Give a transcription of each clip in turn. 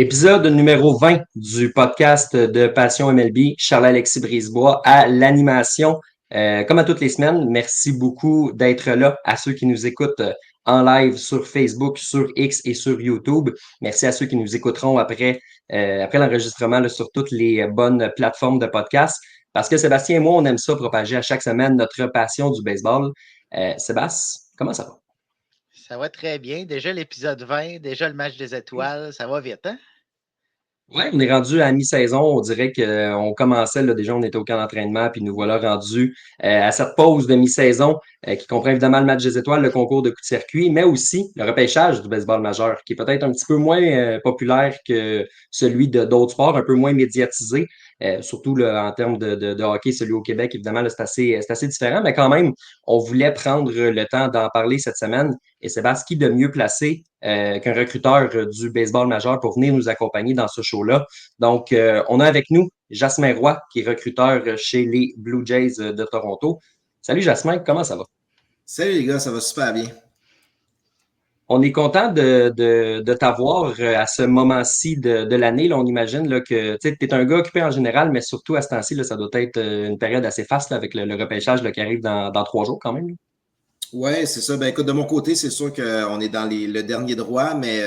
Épisode numéro 20 du podcast de Passion MLB, Charles-Alexis Brisebois à l'animation. Comme à toutes les semaines, merci beaucoup d'être là à ceux qui nous écoutent en live sur Facebook, sur X et sur YouTube. Merci à ceux qui nous écouteront après l'enregistrement là, sur toutes les bonnes plateformes de podcast. Parce que Sébastien et moi, on aime ça propager à chaque semaine notre passion du baseball. Sébastien, comment ça va? Ça va très bien. Déjà l'épisode 20, déjà le match des étoiles, ça va vite, hein? Ouais, on est rendu à mi-saison. On dirait qu'on commençait, là, déjà, on était au camp d'entraînement, puis nous voilà rendus à cette pause de mi-saison qui comprend évidemment le match des étoiles, le concours de coups de circuit, mais aussi le repêchage du baseball majeur, qui est peut-être un petit peu moins populaire que celui de d'autres sports, un peu moins médiatisé, surtout là, en termes de hockey, celui au Québec, évidemment, là, c'est assez différent, mais quand même, on voulait prendre le temps d'en parler cette semaine. Et Sébastien, qui de mieux placé qu'un recruteur du baseball majeur pour venir nous accompagner dans ce show-là. Donc, on a avec nous Jasmin Roy, qui est recruteur chez les Blue Jays de Toronto. Salut Jasmin, comment ça va? Salut les gars, ça va super bien. On est content de t'avoir à ce moment-ci de l'année. Là, on imagine là, que tu es un gars occupé en général, mais surtout à ce temps-ci, là, ça doit être une période assez faste là, avec le repêchage là, qui arrive dans 3 jours quand même. Ouais, c'est ça. Ben écoute, de mon côté, c'est sûr qu'on est dans le dernier droit, mais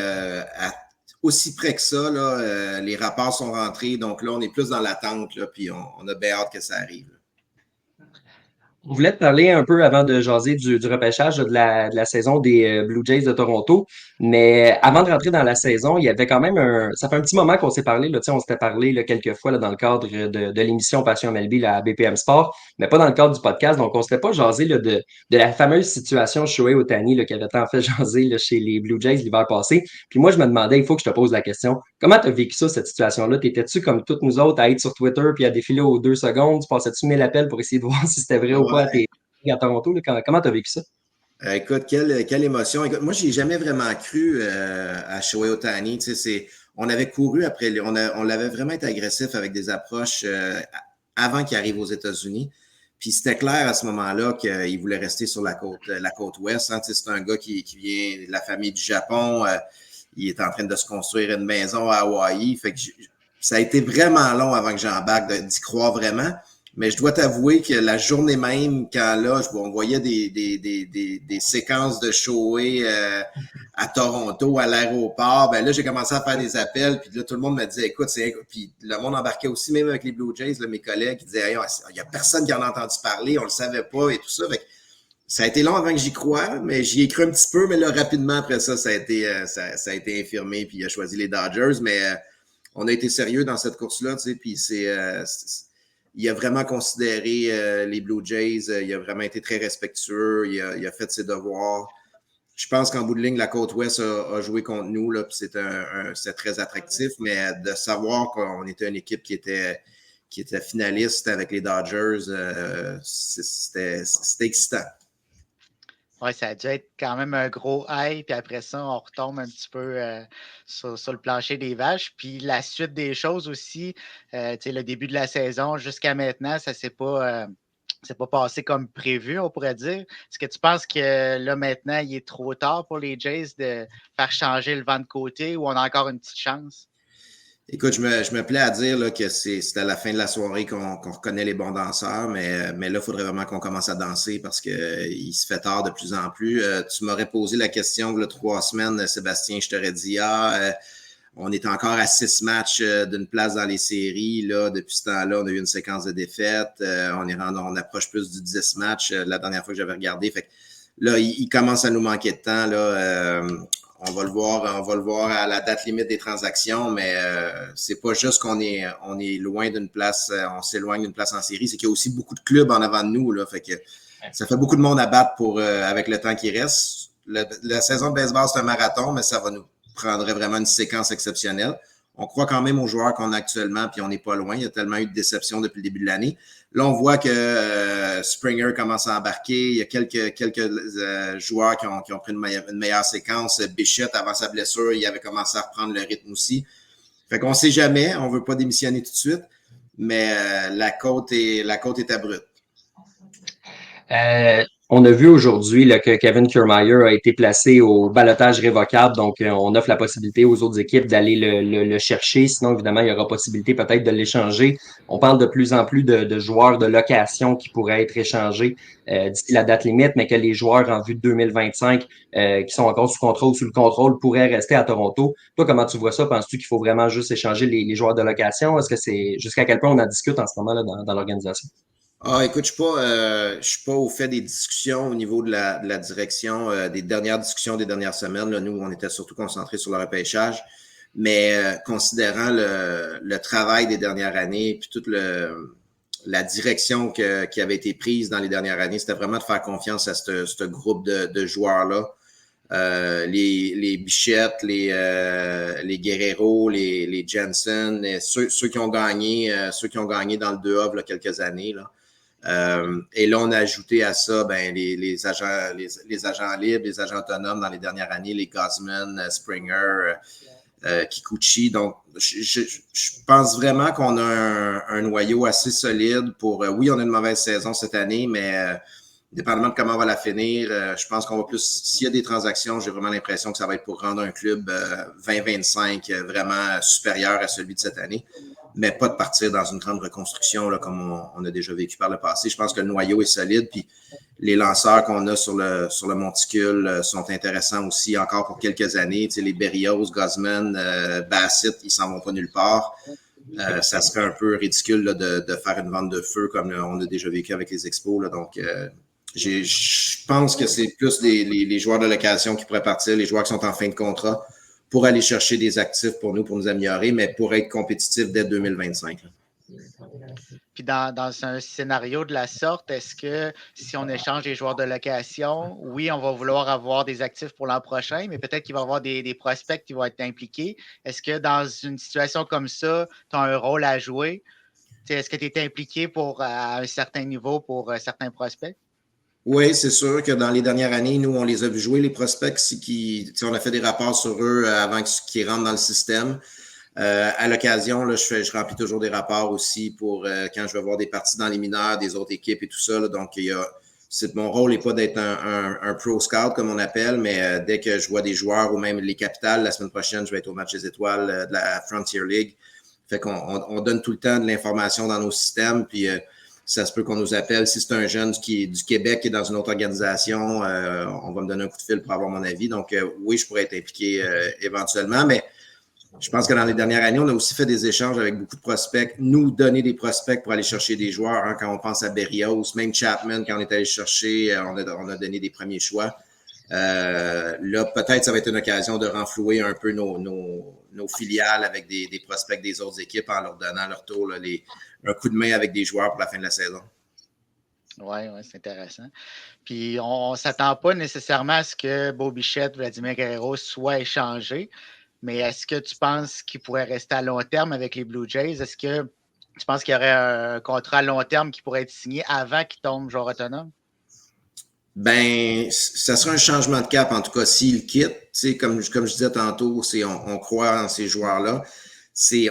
aussi près que ça, là, les rapports sont rentrés, donc là, on est plus dans l'attente, là, puis on a bien hâte que ça arrive, là. On voulait te parler un peu avant de jaser du repêchage de la saison des Blue Jays de Toronto. Mais avant de rentrer dans la saison, il y avait quand même Ça fait un petit moment qu'on s'est parlé. Là, tu sais, on s'était parlé là, quelques fois là, dans le cadre de l'émission Passion MLB, la BPM Sport, mais pas dans le cadre du podcast. Donc, on s'était pas jasé là, de la fameuse situation Shohei Ohtani là, qui avait tant fait jaser là, chez les Blue Jays l'hiver passé. Puis moi, je me demandais, il faut que je te pose la question. Comment tu as vécu ça, cette situation-là? T'étais-tu comme toutes nous autres à être sur Twitter puis à défiler aux 2 secondes? Tu passais-tu 1000 appels pour essayer de voir si c'était vrai ou pas Ouais. à Toronto? Là? Comment tu as vécu ça? Écoute, quelle émotion. Écoute, moi, j'ai jamais vraiment cru à Shohei Ohtani. Tu sais, on avait couru après, on l'avait vraiment été agressif avec des approches avant qu'il arrive aux États-Unis. Puis c'était clair à ce moment-là qu'il voulait rester sur la côte ouest. Hein. Tu sais, c'est un gars qui vient de la famille du Japon. Il est en train de se construire une maison à Hawaï. Fait que ça a été vraiment long avant que j'embarque d'y croire vraiment. Mais je dois t'avouer que la journée même, quand là, on voyait des séquences de Shohei à Toronto, à l'aéroport, ben là, j'ai commencé à faire des appels, puis là, tout le monde me disait, écoute, puis le monde embarquait aussi, même avec les Blue Jays, là, mes collègues, qui disaient, il y a personne qui en a entendu parler, on le savait pas et tout ça. Fait que ça a été long avant que j'y croie, mais j'y ai cru un petit peu, mais là, rapidement après ça, ça a été infirmé, puis il a choisi les Dodgers, mais on a été sérieux dans cette course-là, tu sais, puis il a vraiment considéré les Blue Jays, il a vraiment été très respectueux, il a fait ses devoirs. Je pense qu'en bout de ligne, la côte ouest a joué contre nous, là, puis c'est très attractif, mais de savoir qu'on était une équipe qui était finaliste avec les Dodgers, c'était excitant. Oui, ça a dû être quand même un gros high, puis après ça, on retombe un petit peu sur le plancher des vaches. Puis la suite des choses aussi, le début de la saison jusqu'à maintenant, ça c'est pas passé comme prévu, on pourrait dire. Est-ce que tu penses que là, maintenant, il est trop tard pour les Jays de faire changer le vent de côté ou on a encore une petite chance? Écoute, je me plais à dire là, que c'est à la fin de la soirée qu'on reconnaît les bons danseurs, mais là, il faudrait vraiment qu'on commence à danser parce que il se fait tard de plus en plus. Tu m'aurais posé la question il y a 3 semaines, Sébastien, je t'aurais dit on est encore à 6 matchs d'une place dans les séries. Là, depuis ce temps-là, on a eu une séquence de défaites. On approche plus du 10 matchs la dernière fois que j'avais regardé. Fait que là, il commence à nous manquer de temps. Là, on va le voir à la date limite des transactions, mais c'est pas juste on est loin d'une place, on s'éloigne d'une place en série, c'est qu'il y a aussi beaucoup de clubs en avant de nous, là, fait que ça fait beaucoup de monde à battre avec le temps qui reste. La saison de baseball, c'est un marathon, mais ça va nous prendrait vraiment une séquence exceptionnelle. On croit quand même aux joueurs qu'on a actuellement, puis on n'est pas loin. Il y a tellement eu de déceptions depuis le début de l'année. Là, on voit que Springer commence à embarquer. Il y a quelques joueurs qui ont pris une meilleure séquence. Bichette, avant sa blessure, il avait commencé à reprendre le rythme aussi. Fait qu'on ne sait jamais. On ne veut pas démissionner tout de suite, mais la côte est abrupte. On a vu aujourd'hui là, que Kevin Kiermaier a été placé au ballottage révocable, donc on offre la possibilité aux autres équipes d'aller le chercher. Sinon, évidemment, il y aura possibilité peut-être de l'échanger. On parle de plus en plus de joueurs de location qui pourraient être échangés d'ici la date limite, mais que les joueurs en vue de 2025 qui sont encore sous contrôle, sous le contrôle, pourraient rester à Toronto. Toi, comment tu vois ça? Penses-tu qu'il faut vraiment juste échanger les joueurs de location? Est-ce que c'est jusqu'à quel point on en discute en ce moment là dans l'organisation? Ah, écoute, je suis pas au fait des discussions au niveau de la direction, des dernières discussions des dernières semaines. Là, nous, on était surtout concentrés sur le repêchage. Mais considérant le travail des dernières années, puis toute la direction qui avait été prise dans les dernières années, c'était vraiment de faire confiance à ce groupe de joueurs-là. Les Bichette, les Guerrero, les Jensen, ceux qui ont gagné dans le 2A il y a quelques années. Là. Et là, on a ajouté à ça les agents libres, les agents autonomes dans les dernières années, les Gosman, Springer, Kikuchi. Donc, je pense vraiment qu'on a un noyau assez solide pour... oui, on a une mauvaise saison cette année, mais dépendamment de comment on va la finir, je pense qu'on va plus... S'il y a des transactions, j'ai vraiment l'impression que ça va être pour rendre un club 2025 vraiment supérieur à celui de cette année, mais pas de partir dans une grande reconstruction là, comme on a déjà vécu par le passé. Je pense que le noyau est solide, puis les lanceurs qu'on a sur le monticule sont intéressants aussi encore pour quelques années. Tu sais, les Berrios, Gosman, Bassett, ils s'en vont pas nulle part. Ça serait un peu ridicule là, de faire une vente de feu comme on a déjà vécu avec les Expos. Là. Donc, je pense que c'est plus les joueurs de location qui pourraient partir, les joueurs qui sont en fin de contrat, pour aller chercher des actifs pour nous améliorer, mais pour être compétitifs dès 2025. Là. Puis dans un scénario de la sorte, est-ce que si on échange des joueurs de location, oui, on va vouloir avoir des actifs pour l'an prochain, mais peut-être qu'il va y avoir des prospects qui vont être impliqués. Est-ce que dans une situation comme ça, tu as un rôle à jouer? Est-ce que tu es impliqué à un certain niveau pour certains prospects? Oui, c'est sûr que dans les dernières années, nous, on les a vu jouer, les prospects, on a fait des rapports sur eux avant qu'ils rentrent dans le système. À l'occasion, là, je remplis toujours des rapports aussi pour quand je vais voir des parties dans les mineurs, des autres équipes et tout ça. Là, donc, mon rôle n'est pas d'être un pro scout, comme on appelle, mais dès que je vois des joueurs ou même les capitales, la semaine prochaine, je vais être au match des étoiles de la Frontier League. Fait qu'on donne tout le temps de l'information dans nos systèmes, puis ça se peut qu'on nous appelle. Si c'est un jeune qui est du Québec qui est dans une autre organisation, on va me donner un coup de fil pour avoir mon avis. Donc, oui, je pourrais être impliqué éventuellement, mais je pense que dans les dernières années, on a aussi fait des échanges avec beaucoup de prospects, nous donner des prospects pour aller chercher des joueurs. Hein, quand on pense à Berrios, même Chapman, quand on est allé chercher, on a donné des premiers choix. Là, peut-être ça va être une occasion de renflouer un peu nos filiales avec des prospects des autres équipes en leur donnant leur tour là, un coup de main avec des joueurs pour la fin de la saison. Oui, c'est intéressant. Puis on ne s'attend pas nécessairement à ce que Beau Bichette, Vladimir Guerrero soient échangés. Mais est-ce que tu penses qu'il pourrait rester à long terme avec les Blue Jays? Est-ce que tu penses qu'il y aurait un contrat à long terme qui pourrait être signé avant qu'il tombe joueur autonome? Ben, ça serait un changement de cap, en tout cas, s'il quitte. Comme je disais tantôt, on croit en ces joueurs-là.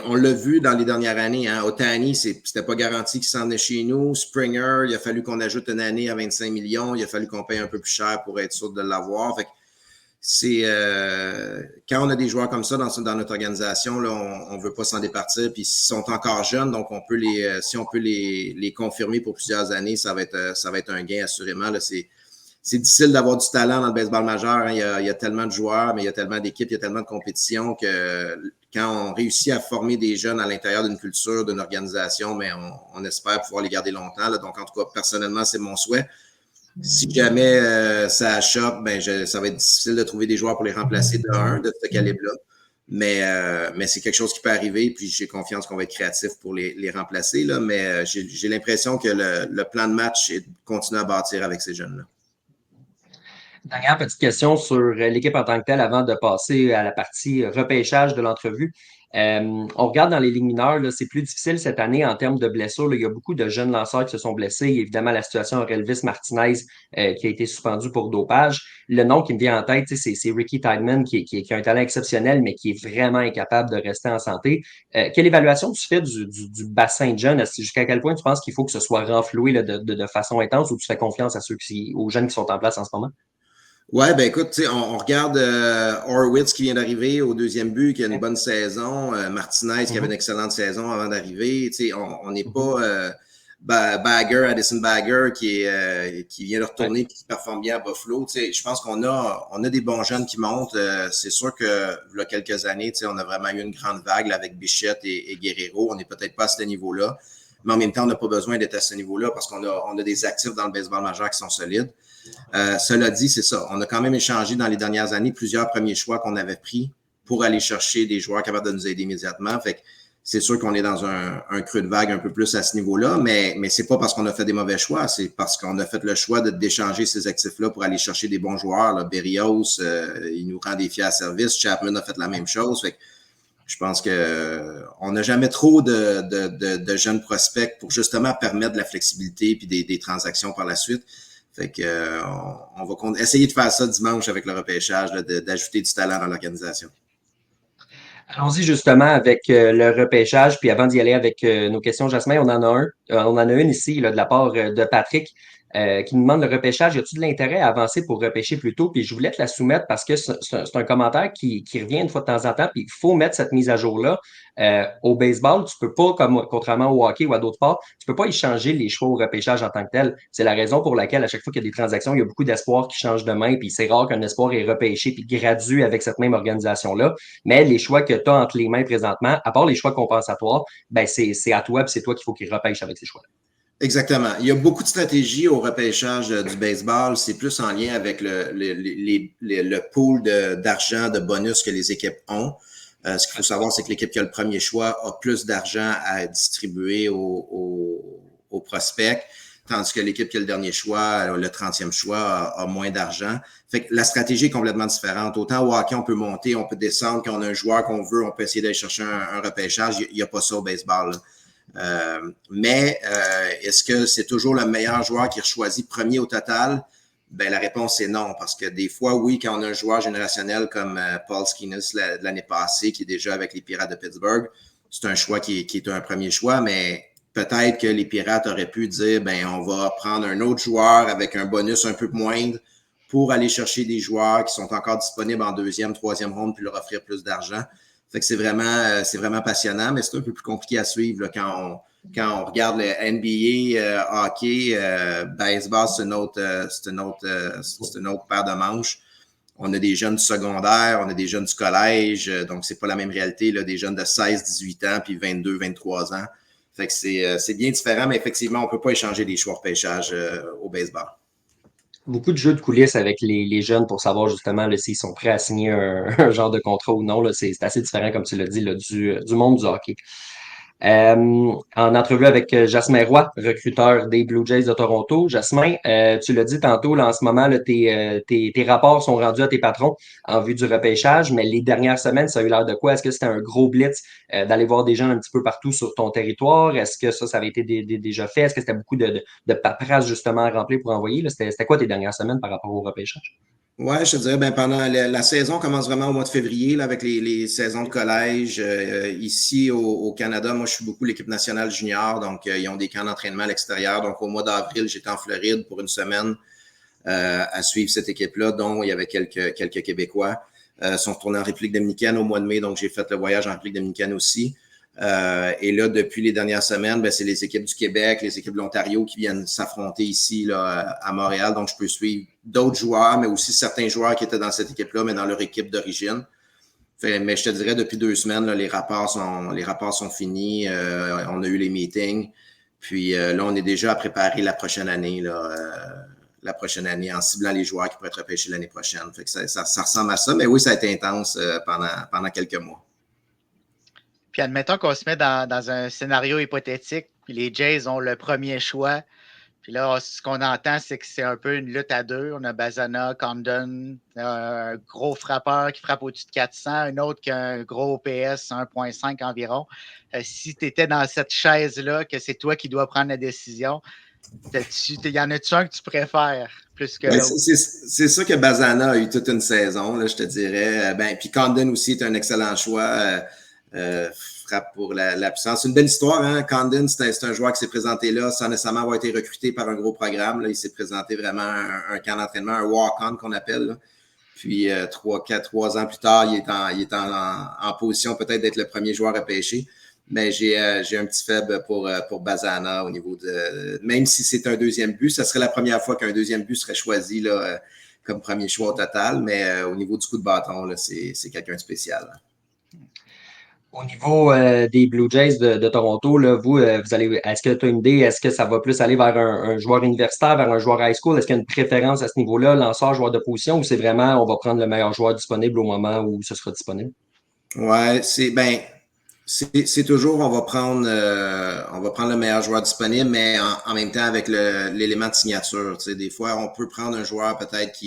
On l'a vu dans les dernières années. Hein. Ohtani, c'était pas garanti qu'il s'en venait chez nous. Springer, il a fallu qu'on ajoute une année à 25 millions. Il a fallu qu'on paye un peu plus cher pour être sûr de l'avoir. Fait que quand on a des joueurs comme ça dans notre organisation, là, on veut pas s'en départir. Puis s'ils sont encore jeunes, donc si on peut les confirmer pour plusieurs années, ça va être un gain assurément. Là, c'est difficile d'avoir du talent dans le baseball majeur. Hein. Il y a tellement de joueurs, mais il y a tellement d'équipes, il y a tellement de compétitions que quand on réussit à former des jeunes à l'intérieur d'une culture, d'une organisation, mais on espère pouvoir les garder longtemps. Là. Donc, en tout cas, personnellement, c'est mon souhait. Si jamais ça achoppe, ça va être difficile de trouver des joueurs pour les remplacer de ce calibre-là. Mais c'est quelque chose qui peut arriver, puis j'ai confiance qu'on va être créatif pour les remplacer. Là, mais j'ai l'impression que le plan de match est de continuer à bâtir avec ces jeunes-là. Dernière petite question sur l'équipe en tant que telle avant de passer à la partie repêchage de l'entrevue. On regarde dans les ligues mineures, là, c'est plus difficile cette année en termes de blessures. Là. Il y a beaucoup de jeunes lanceurs qui se sont blessés. Il y a évidemment la situation Elvis Martinez qui a été suspendu pour dopage. Le nom qui me vient en tête, c'est Ricky Tideman qui a un talent exceptionnel, mais qui est vraiment incapable de rester en santé. Quelle évaluation tu fais du bassin de jeunes? Jusqu'à quel point tu penses qu'il faut que ce soit renfloué là, de façon intense ou tu fais confiance à aux jeunes qui sont en place en ce moment? Ouais, ben écoute, on regarde Horwitz qui vient d'arriver au deuxième but, qui a une bonne saison. Martinez qui avait une excellente saison avant d'arriver. On n'est pas Addison Bagger qui vient de retourner, qui performe bien à Buffalo. Je pense qu'on a des bons jeunes qui montent. C'est sûr que il y a quelques années, on a vraiment eu une grande vague là, avec Bichette et Guerrero. On n'est peut-être pas à ce niveau-là. Mais en même temps, on n'a pas besoin d'être à ce niveau-là parce qu'on a des actifs dans le baseball majeur qui sont solides. Cela dit, c'est ça. On a quand même échangé dans les dernières années plusieurs premiers choix qu'on avait pris pour aller chercher des joueurs capables de nous aider immédiatement. Fait que c'est sûr qu'on est dans un creux de vague un peu plus à ce niveau-là, mais c'est pas parce qu'on a fait des mauvais choix, c'est parce qu'on a fait le choix d'échanger ces actifs-là pour aller chercher des bons joueurs. Là. Berrios, il nous rend des fiers à service. Chapman a fait la même chose. Fait que je pense que on n'a jamais trop de jeunes prospects pour justement permettre de la flexibilité puis des transactions par la suite. Fait que on va essayer de faire ça dimanche avec le repêchage, d'ajouter du talent dans l'organisation. Allons-y justement avec le repêchage, puis avant d'y aller avec nos questions, Jasmin, on en a une ici là, de la part de Patrick qui nous demande le repêchage. Y a-t-il de l'intérêt à avancer pour repêcher plus tôt? Puis je voulais te la soumettre parce que c'est un commentaire qui revient une fois de temps en temps, puis il faut mettre cette mise à jour-là. Au baseball, tu peux pas, comme contrairement au hockey ou à d'autres sports, tu peux pas échanger les choix au repêchage en tant que tel. C'est la raison pour laquelle à chaque fois qu'il y a des transactions, il y a beaucoup d'espoirs qui changent de main, puis c'est rare qu'un espoir est repêché puis gradué avec cette même organisation-là. Mais les choix que tu as entre les mains présentement, à part les choix compensatoires, ben c'est à toi, puis c'est toi qu'il faut qu'il repêche avec ces choix-là. Exactement. Il y a beaucoup de stratégies au repêchage du baseball. C'est plus en lien avec le pool d'argent, de bonus que les équipes ont. Ce qu'il faut savoir, c'est que l'équipe qui a le premier choix a plus d'argent à distribuer aux prospects, tandis que l'équipe qui a le dernier choix, le 30e choix, a moins d'argent. Fait que la stratégie est complètement différente. Autant au hockey, on peut monter, on peut descendre. Quand on a un joueur qu'on veut, on peut essayer d'aller chercher un repêchage. Il n'y a pas ça au baseball. Mais est-ce que c'est toujours le meilleur joueur qui est choisi premier au total? Ben, la réponse est non, parce que des fois, oui, quand on a un joueur générationnel comme Paul Skenes de l'année passée, qui est déjà avec les Pirates de Pittsburgh, c'est un choix qui est un premier choix, mais peut-être que les Pirates auraient pu dire, ben, on va prendre un autre joueur avec un bonus un peu moindre pour aller chercher des joueurs qui sont encore disponibles en deuxième, troisième ronde, puis leur offrir plus d'argent. Fait que c'est vraiment passionnant, mais c'est un peu plus compliqué à suivre là, quand on regarde le NBA, hockey, baseball, c'est une autre paire de manches. On a des jeunes du secondaire, on a des jeunes du collège, donc c'est pas la même réalité, là, des jeunes de 16, 18 ans, puis 22, 23 ans. Fait que c'est bien différent, mais effectivement, on peut pas échanger des choix de pêchage au baseball. Beaucoup de jeux de coulisses avec les jeunes pour savoir justement s'ils sont prêts à signer un genre de contrat ou non. Là, c'est assez différent, comme tu l'as dit, là, du monde du hockey. En entrevue avec Jasmin Roy, recruteur des Blue Jays de Toronto. Jasmin, tu l'as dit tantôt, là, en ce moment, là, tes rapports sont rendus à tes patrons en vue du repêchage, mais les dernières semaines, ça a eu l'air de quoi? Est-ce que c'était un gros blitz d'aller voir des gens un petit peu partout sur ton territoire? Est-ce que ça avait été déjà fait? Est-ce que c'était beaucoup de paperasse justement à remplir pour envoyer? C'était quoi tes dernières semaines par rapport au repêchage? Ouais, je te dirais, ben, pendant la saison commence vraiment au mois de février là, avec les saisons de collège. Ici au Canada, moi, je suis beaucoup l'équipe nationale junior, donc ils ont des camps d'entraînement à l'extérieur. Donc, au mois d'avril, j'étais en Floride pour une semaine à suivre cette équipe-là, dont il y avait quelques Québécois. Sont retournés en République dominicaine au mois de mai, donc j'ai fait le voyage en République dominicaine aussi. Et là, depuis les dernières semaines, ben, c'est les équipes du Québec, les équipes de l'Ontario qui viennent s'affronter ici là, à Montréal. Donc, je peux suivre d'autres joueurs, mais aussi certains joueurs qui étaient dans cette équipe-là, mais dans leur équipe d'origine. Mais je te dirais, depuis 2 semaines, là, les rapports sont finis. On a eu les meetings. Puis là, on est déjà à préparer la prochaine année, en ciblant les joueurs qui pourraient être repêchés l'année prochaine. Fait que ça ressemble à ça. Mais oui, ça a été intense pendant quelques mois. Puis admettons qu'on se met dans un scénario hypothétique, puis les Jays ont le premier choix, Puis là, ce qu'on entend, c'est que c'est un peu une lutte à deux. On a Bazana, Condon, un gros frappeur qui frappe au-dessus de 400, un autre qui a un gros OPS 1,5 environ. Si tu étais dans cette chaise-là, que c'est toi qui dois prendre la décision, y en a-tu un que tu préfères plus que l'autre? C'est sûr que Bazana a eu toute une saison, là, je te dirais. Puis Condon aussi est un excellent choix. Frappe pour la puissance. C'est une belle histoire, hein? Condon, c'est un joueur qui s'est présenté là sans nécessairement avoir été recruté par un gros programme. Là. Il s'est présenté vraiment un camp d'entraînement, un walk-on qu'on appelle. Là. Puis 3 ans plus tard, il est en position peut-être d'être le premier joueur à pêcher. Mais j'ai un petit faible pour Bazana au niveau de... Même si c'est un deuxième but, ça serait la première fois qu'un deuxième but serait choisi là, comme premier choix au total. Mais au niveau du coup de bâton, là, c'est quelqu'un de spécial. Là. Au niveau des Blue Jays de Toronto, là, vous allez, est-ce que tu as une idée? Est-ce que ça va plus aller vers un joueur universitaire, vers un joueur high school? Est-ce qu'il y a une préférence à ce niveau-là, lanceur, joueur de position, ou c'est vraiment on va prendre le meilleur joueur disponible au moment où ce sera disponible? Ouais, c'est toujours on va prendre le meilleur joueur disponible, mais en même temps avec l'élément de signature. Tu sais, des fois, on peut prendre un joueur peut-être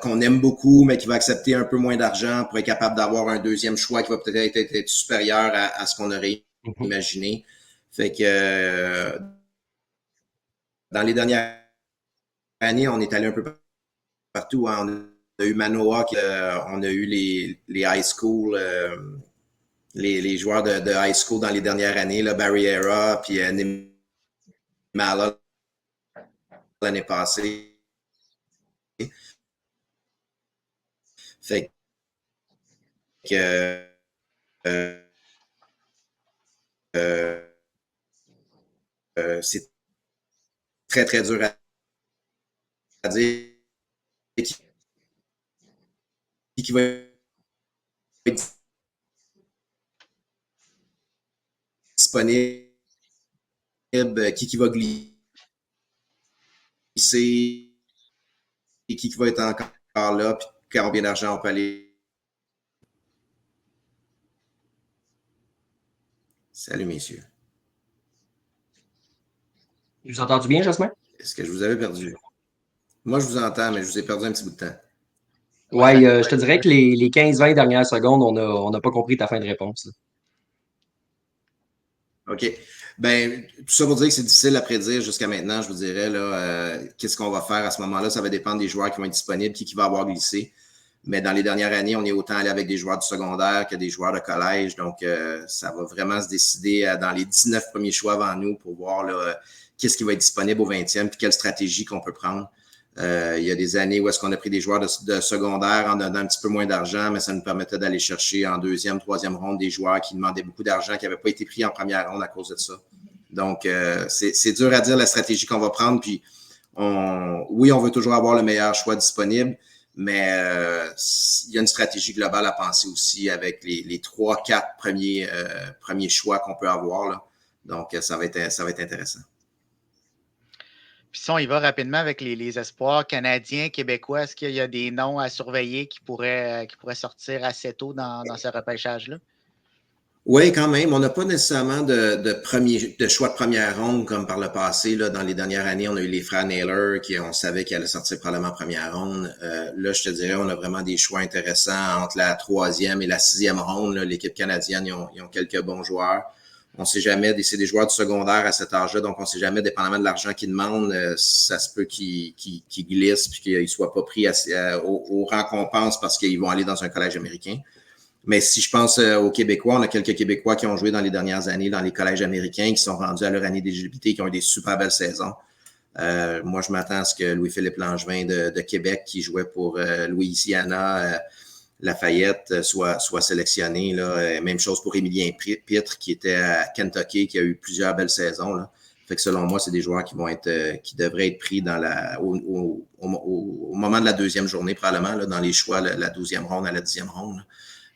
qu'on aime beaucoup, mais qui va accepter un peu moins d'argent pour être capable d'avoir un deuxième choix qui va peut-être être supérieur à ce qu'on aurait imaginé. Fait que dans les dernières années, on est allé un peu partout. Hein. On a eu Manoa, on a eu les high school, les joueurs de high school dans les dernières années, là, Barriera, puis Nimala l'année passée. Fait que c'est très, très dur à dire qui va être disponible, qui va glisser et qui va être encore là, puis combien d'argent on peut aller. Salut, messieurs. Vous entendez bien, Jasmin? Est-ce que je vous avais perdu? Moi, je vous entends, mais je vous ai perdu un petit bout de temps. Oui, je te dirais que les 15-20 dernières secondes, on n'a pas compris ta fin de réponse. Là. OK. Ben, tout ça pour dire que c'est difficile à prédire jusqu'à maintenant, je vous dirais. Qu'est-ce qu'on va faire à ce moment-là? Ça va dépendre des joueurs qui vont être disponibles, qui va avoir glissé. Mais dans les dernières années, on est autant allé avec des joueurs du secondaire que des joueurs de collège. Donc, ça va vraiment se décider dans les 19 premiers choix avant nous pour voir là, qu'est-ce qui va être disponible au 20e puis quelle stratégie qu'on peut prendre. Il y a des années où est-ce qu'on a pris des joueurs de secondaire en donnant un petit peu moins d'argent, mais ça nous permettait d'aller chercher en deuxième, troisième ronde des joueurs qui demandaient beaucoup d'argent, qui n'avaient pas été pris en première ronde à cause de ça. Donc, c'est dur à dire la stratégie qu'on va prendre. Puis, oui, on veut toujours avoir le meilleur choix disponible, mais il y a une stratégie globale à penser aussi avec les 3-4 premiers choix qu'on peut avoir. Là. Donc, ça va être intéressant. Puis si on y va rapidement avec les espoirs canadiens, québécois, est-ce qu'il y a des noms à surveiller qui pourraient sortir assez tôt dans ce repêchage-là? Oui, quand même. On n'a pas nécessairement de choix de première ronde comme par le passé. Là, dans les dernières années, on a eu les frères Naylor on savait qu'ils allaient sortir probablement en première ronde. Là, je te dirais, on a vraiment des choix intéressants entre la 3e et la 6e ronde. Là. L'équipe canadienne, ils ont quelques bons joueurs. On ne sait jamais, c'est des joueurs du secondaire à cet âge-là, donc on ne sait jamais, dépendamment de l'argent qu'ils demandent, ça se peut qu'ils glissent puis qu'ils ne soient pas pris aux récompenses parce qu'ils vont aller dans un collège américain. Mais si je pense aux Québécois, on a quelques Québécois qui ont joué dans les dernières années dans les collèges américains, qui sont rendus à leur année d'éligibilité, qui ont eu des super belles saisons. Moi, je m'attends à ce que Louis-Philippe Langevin de Québec, qui jouait pour Louisiana, Lafayette, soit sélectionné. Là. Même chose pour Émilien Pitre, qui était à Kentucky, qui a eu plusieurs belles saisons. Là. Fait que selon moi, c'est des joueurs qui devraient être pris au moment de la deuxième journée, probablement, là, dans les choix, la 12e ronde à la 10e ronde.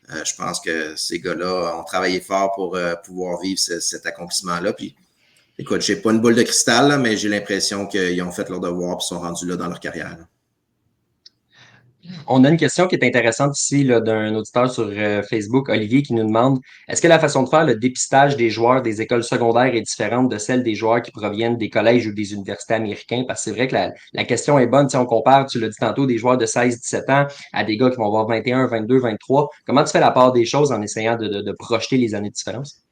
Je pense que ces gars-là ont travaillé fort pour pouvoir vivre cet accomplissement-là. Puis, écoute, j'ai pas une boule de cristal, là, mais j'ai l'impression qu'ils ont fait leur devoir et sont rendus là dans leur carrière. Là. On a une question qui est intéressante ici là, d'un auditeur sur Facebook, Olivier, qui nous demande est-ce que la façon de faire le dépistage des joueurs des écoles secondaires est différente de celle des joueurs qui proviennent des collèges ou des universités américains? Parce que c'est vrai que la question est bonne. Si on compare, tu l'as dit tantôt, des joueurs de 16-17 ans à des gars qui vont avoir 21, 22, 23. Comment tu fais la part des choses en essayant de projeter les années de différence?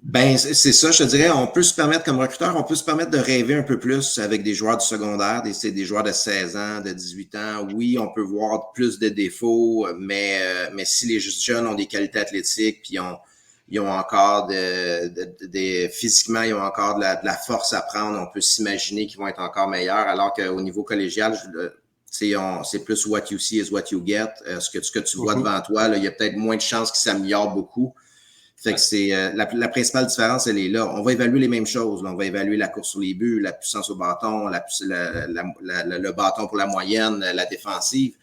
Ben, c'est ça, je te dirais, on peut se permettre, comme recruteur, on peut se permettre de rêver un peu plus avec des joueurs du secondaire, c'est des joueurs de 16 ans, de 18 ans. Oui, on peut voir plus de défauts, mais si les jeunes ont des qualités athlétiques, puis ils ont encore physiquement, ils ont encore de la force à prendre, on peut s'imaginer qu'ils vont être encore meilleurs, alors qu'au niveau collégial, c'est plus what you see is what you get. Ce que tu vois devant toi, là, il y a peut-être moins de chances qu'ils s'améliorent beaucoup. Fait que c'est la principale différence, elle est là. On va évaluer les mêmes choses. Là. On va évaluer la course sur les buts, la puissance au bâton, le bâton pour la moyenne, la défensive.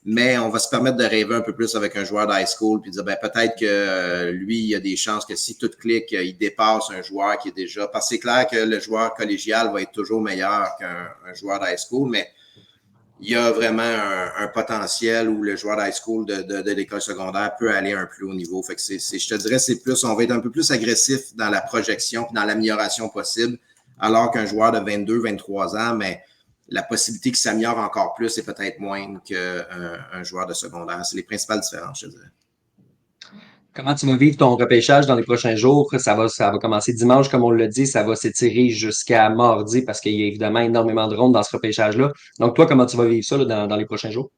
Mais on va se permettre de rêver un peu plus avec un joueur d'high school puis dire ben peut-être que lui, il y a des chances que si tout clique, il dépasse un joueur qui est déjà. Parce que c'est clair que le joueur collégial va être toujours meilleur qu'un joueur d'high school, mais il y a vraiment un potentiel où le joueur d'high school de l'école secondaire peut aller à un plus haut niveau. Fait que je te dirais, c'est plus, on va être un peu plus agressif dans la projection et dans l'amélioration possible, alors qu'un joueur de 22, 23 ans, mais la possibilité qu'il s'améliore encore plus est peut-être moindre qu'un joueur de secondaire. C'est les principales différences, je te dirais. Comment tu vas vivre ton repêchage dans les prochains jours? Ça va commencer dimanche, comme on l'a dit, ça va s'étirer jusqu'à mardi parce qu'il y a évidemment énormément de rondes dans ce repêchage-là. Donc, toi, comment tu vas vivre ça là, dans les prochains jours?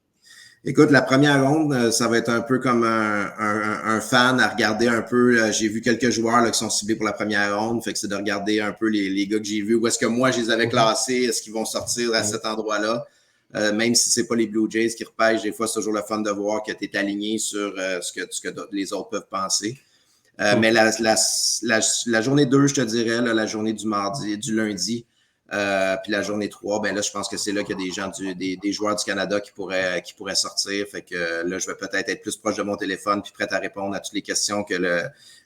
Écoute, la première ronde, ça va être un peu comme un fan à regarder un peu. J'ai vu quelques joueurs là, qui sont ciblés pour la première ronde. Fait que c'est de regarder un peu les gars que j'ai vus. Où est-ce que moi, je les avais classés? Est-ce qu'ils vont sortir à cet endroit-là? Même si c'est pas les Blue Jays qui repêchent, des fois, c'est toujours le fun de voir que tu es aligné sur ce que les autres peuvent penser. Mais la journée 2, je te dirais, là, la journée du lundi, puis la journée 3, ben là, je pense que c'est là qu'il y a des gens des joueurs du Canada qui pourraient sortir. Fait que là, je vais peut-être être plus proche de mon téléphone puis prêt à répondre à toutes les questions que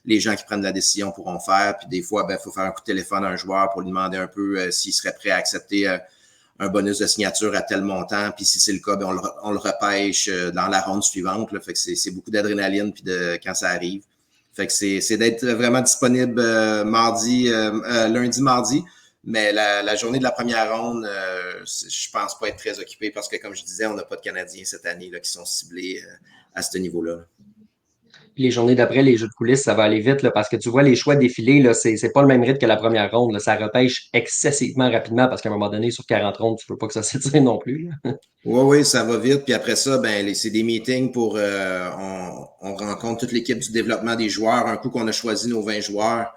les gens qui prennent la décision pourront faire. Puis des fois, ben, il faut faire un coup de téléphone à un joueur pour lui demander un peu s'il serait prêt à accepter un bonus de signature à tel montant. Puis si c'est le cas, ben, on le repêche dans la ronde suivante. Là. Fait que c'est beaucoup d'adrénaline puis quand ça arrive. Fait que c'est d'être vraiment disponible lundi, mardi. Mais la journée de la première ronde, je pense pas être très occupé parce que, comme je disais, on n'a pas de Canadiens cette année là, qui sont ciblés à ce niveau-là. Puis les journées d'après, les jeux de coulisses, ça va aller vite là, parce que tu vois les choix défiler, là, c'est pas le même rythme que la première ronde. Là. Ça repêche excessivement rapidement parce qu'à un moment donné, sur 40 rondes, tu peux pas que ça s'étire non plus. Oui, ça va vite. Puis après ça, ben, c'est des meetings pour on rencontre toute l'équipe du développement des joueurs. Un coup qu'on a choisi nos 20 joueurs,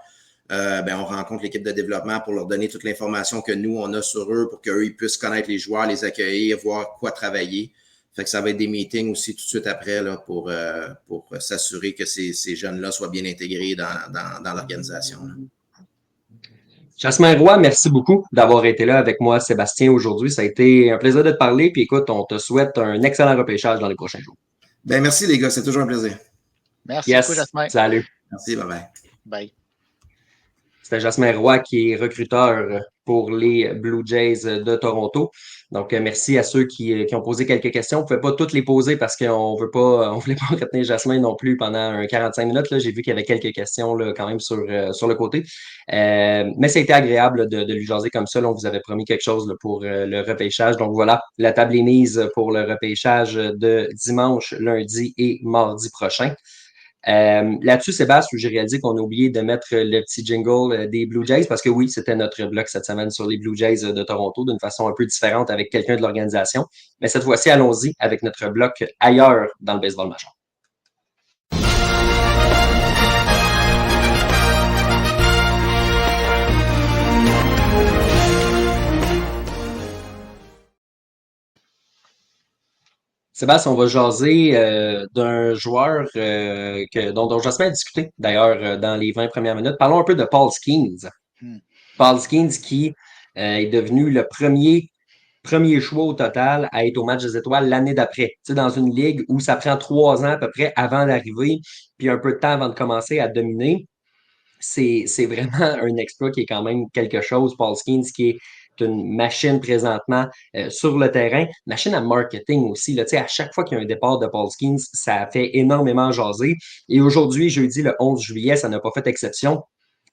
ben, on rencontre l'équipe de développement pour leur donner toute l'information que nous, on a sur eux pour qu'eux, ils puissent connaître les joueurs, les accueillir, voir quoi travailler. Fait que ça va être des meetings aussi tout de suite après là, pour s'assurer que ces jeunes-là soient bien intégrés dans l'organisation. Là. Jasmin Roy, merci beaucoup d'avoir été là avec moi, Sébastien, aujourd'hui. Ça a été un plaisir de te parler. Puis écoute, on te souhaite un excellent repêchage dans les prochains jours. Ben, merci les gars, c'est toujours un plaisir. Merci beaucoup, Jasmin. Salut. Merci, bye-bye. Bye. C'était Jasmin Roy qui est recruteur pour les Blue Jays de Toronto. Donc, merci à ceux qui ont posé quelques questions. On ne pouvait pas toutes les poser parce qu'on voulait pas retenir Jasmin non plus pendant 45 minutes. Là. J'ai vu qu'il y avait quelques questions là, quand même sur le côté. Mais ça a été agréable de lui jaser comme ça. Là, on vous avait promis quelque chose là, pour le repêchage. Donc voilà, la table est mise pour le repêchage de dimanche, lundi et mardi prochain. Là-dessus, Sébastien, j'ai réalisé qu'on a oublié de mettre le petit jingle des Blue Jays parce que oui, c'était notre bloc cette semaine sur les Blue Jays de Toronto d'une façon un peu différente avec quelqu'un de l'organisation. Mais cette fois-ci, allons-y avec notre bloc ailleurs dans le baseball majeur. Sébastien, on va jaser d'un joueur dont Jasmin a discuté d'ailleurs dans les 20 premières minutes. Parlons un peu de Paul Skeens. Paul Skeens qui est devenu le premier choix au total à être au match des étoiles l'année d'après. Tu sais, dans une ligue où ça prend 3 ans à peu près avant d'arriver, puis un peu de temps avant de commencer à dominer. C'est vraiment un exploit qui est quand même quelque chose. Paul Skeens qui est une machine présentement sur le terrain, machine à marketing aussi. Là, à chaque fois qu'il y a un départ de Paul Skeens, ça fait énormément jaser. Et aujourd'hui, jeudi, le 11 juillet, ça n'a pas fait exception.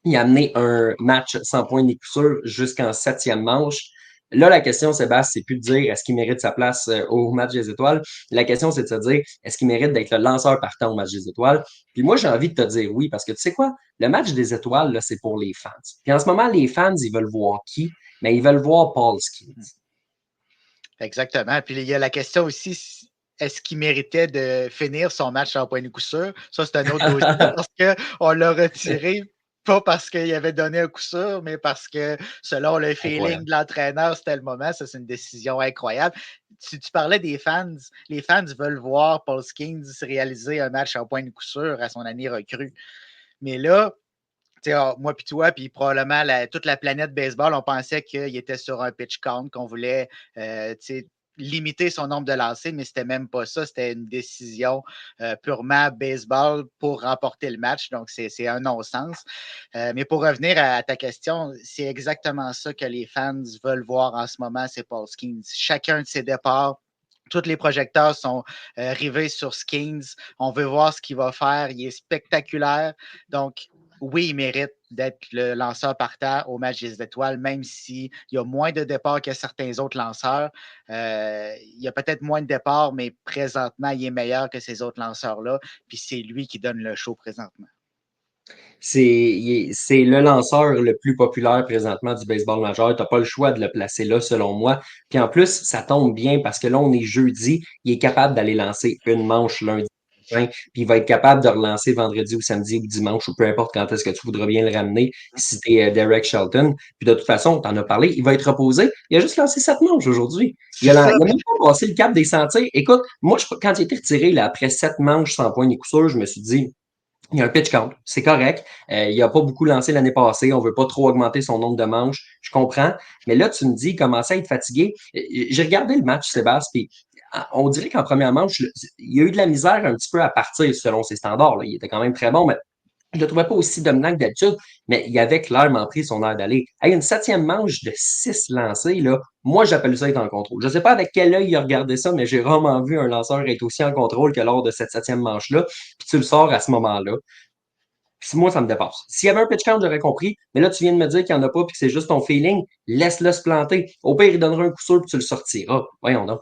Il a amené un match sans point ni coup sûr jusqu'en 7e manche. Là, la question, Sébastien, c'est plus de dire est-ce qu'il mérite sa place au match des étoiles. La question, c'est de se dire est-ce qu'il mérite d'être le lanceur partant au match des étoiles. Puis moi, j'ai envie de te dire oui, parce que tu sais quoi? Le match des étoiles, là, c'est pour les fans. Puis en ce moment, les fans, ils veulent voir qui? Mais ils veulent voir Paul Skeens. Exactement. Puis il y a la question aussi, est-ce qu'il méritait de finir son match en point de coup sûr? Ça, c'est un autre dossier parce qu'on l'a retiré, pas parce qu'il avait donné un coup sûr, mais parce que selon le feeling de l'entraîneur, c'était le moment. Ça, c'est une décision incroyable. Tu parlais des fans. Les fans veulent voir Paul Skeens réaliser un match en point de coup sûr à son année recrue. Mais là, moi puis toi, puis probablement toute la planète baseball, on pensait qu'il était sur un pitch count, qu'on voulait limiter son nombre de lancers, mais c'était même pas ça. C'était une décision purement baseball pour remporter le match. Donc, c'est un non-sens. Mais pour revenir à ta question, c'est exactement ça que les fans veulent voir en ce moment, c'est Paul Skeens. Chacun de ses départs, tous les projecteurs sont rivés sur Skeens. On veut voir ce qu'il va faire. Il est spectaculaire. Donc, oui, il mérite d'être le lanceur partant au match des étoiles, même s'il y a moins de départs que certains autres lanceurs. Il y a peut-être moins de départs, mais présentement, il est meilleur que ces autres lanceurs-là. Puis c'est lui qui donne le show présentement. C'est le lanceur le plus populaire présentement du baseball majeur. Tu n'as pas le choix de le placer là, selon moi. Puis en plus, ça tombe bien parce que là, on est jeudi. Il est capable d'aller lancer une manche lundi prochain, puis il va être capable de relancer vendredi ou samedi ou dimanche ou peu importe quand est-ce que tu voudras bien le ramener si tu es Derek Shelton. Puis de toute façon, tu en as parlé, il va être reposé. Il a juste lancé 7 manches aujourd'hui. Il a même pas passé le cap des sentiers. Écoute, moi, quand il a été retiré là, après 7 manches sans point ni coup sûr, je me suis dit, il y a un pitch count, c'est correct. Il n'a pas beaucoup lancé l'année passée. On ne veut pas trop augmenter son nombre de manches. Je comprends. Mais là, tu me dis, il commençait à être fatigué. J'ai regardé le match, Sébastien, puis on dirait qu'en première manche, il y a eu de la misère un petit peu à partir selon ses standards. Là. Il était quand même très bon, mais je ne le trouvais pas aussi dominant que d'habitude, mais il avait clairement pris son air d'aller. Une 7e manche de 6 lancés, là, moi, j'appelle ça être en contrôle. Je ne sais pas avec quel œil il a regardé ça, mais j'ai rarement vu un lanceur être aussi en contrôle que lors de cette 7e manche-là. Puis tu le sors à ce moment-là. Puis moi, ça me dépasse. S'il y avait un pitch count, j'aurais compris. Mais là, tu viens de me dire qu'il n'y en a pas puis que c'est juste ton feeling. Laisse-le se planter. Au pire, il donnera un coup sûr puis tu le sortiras. Voyons donc.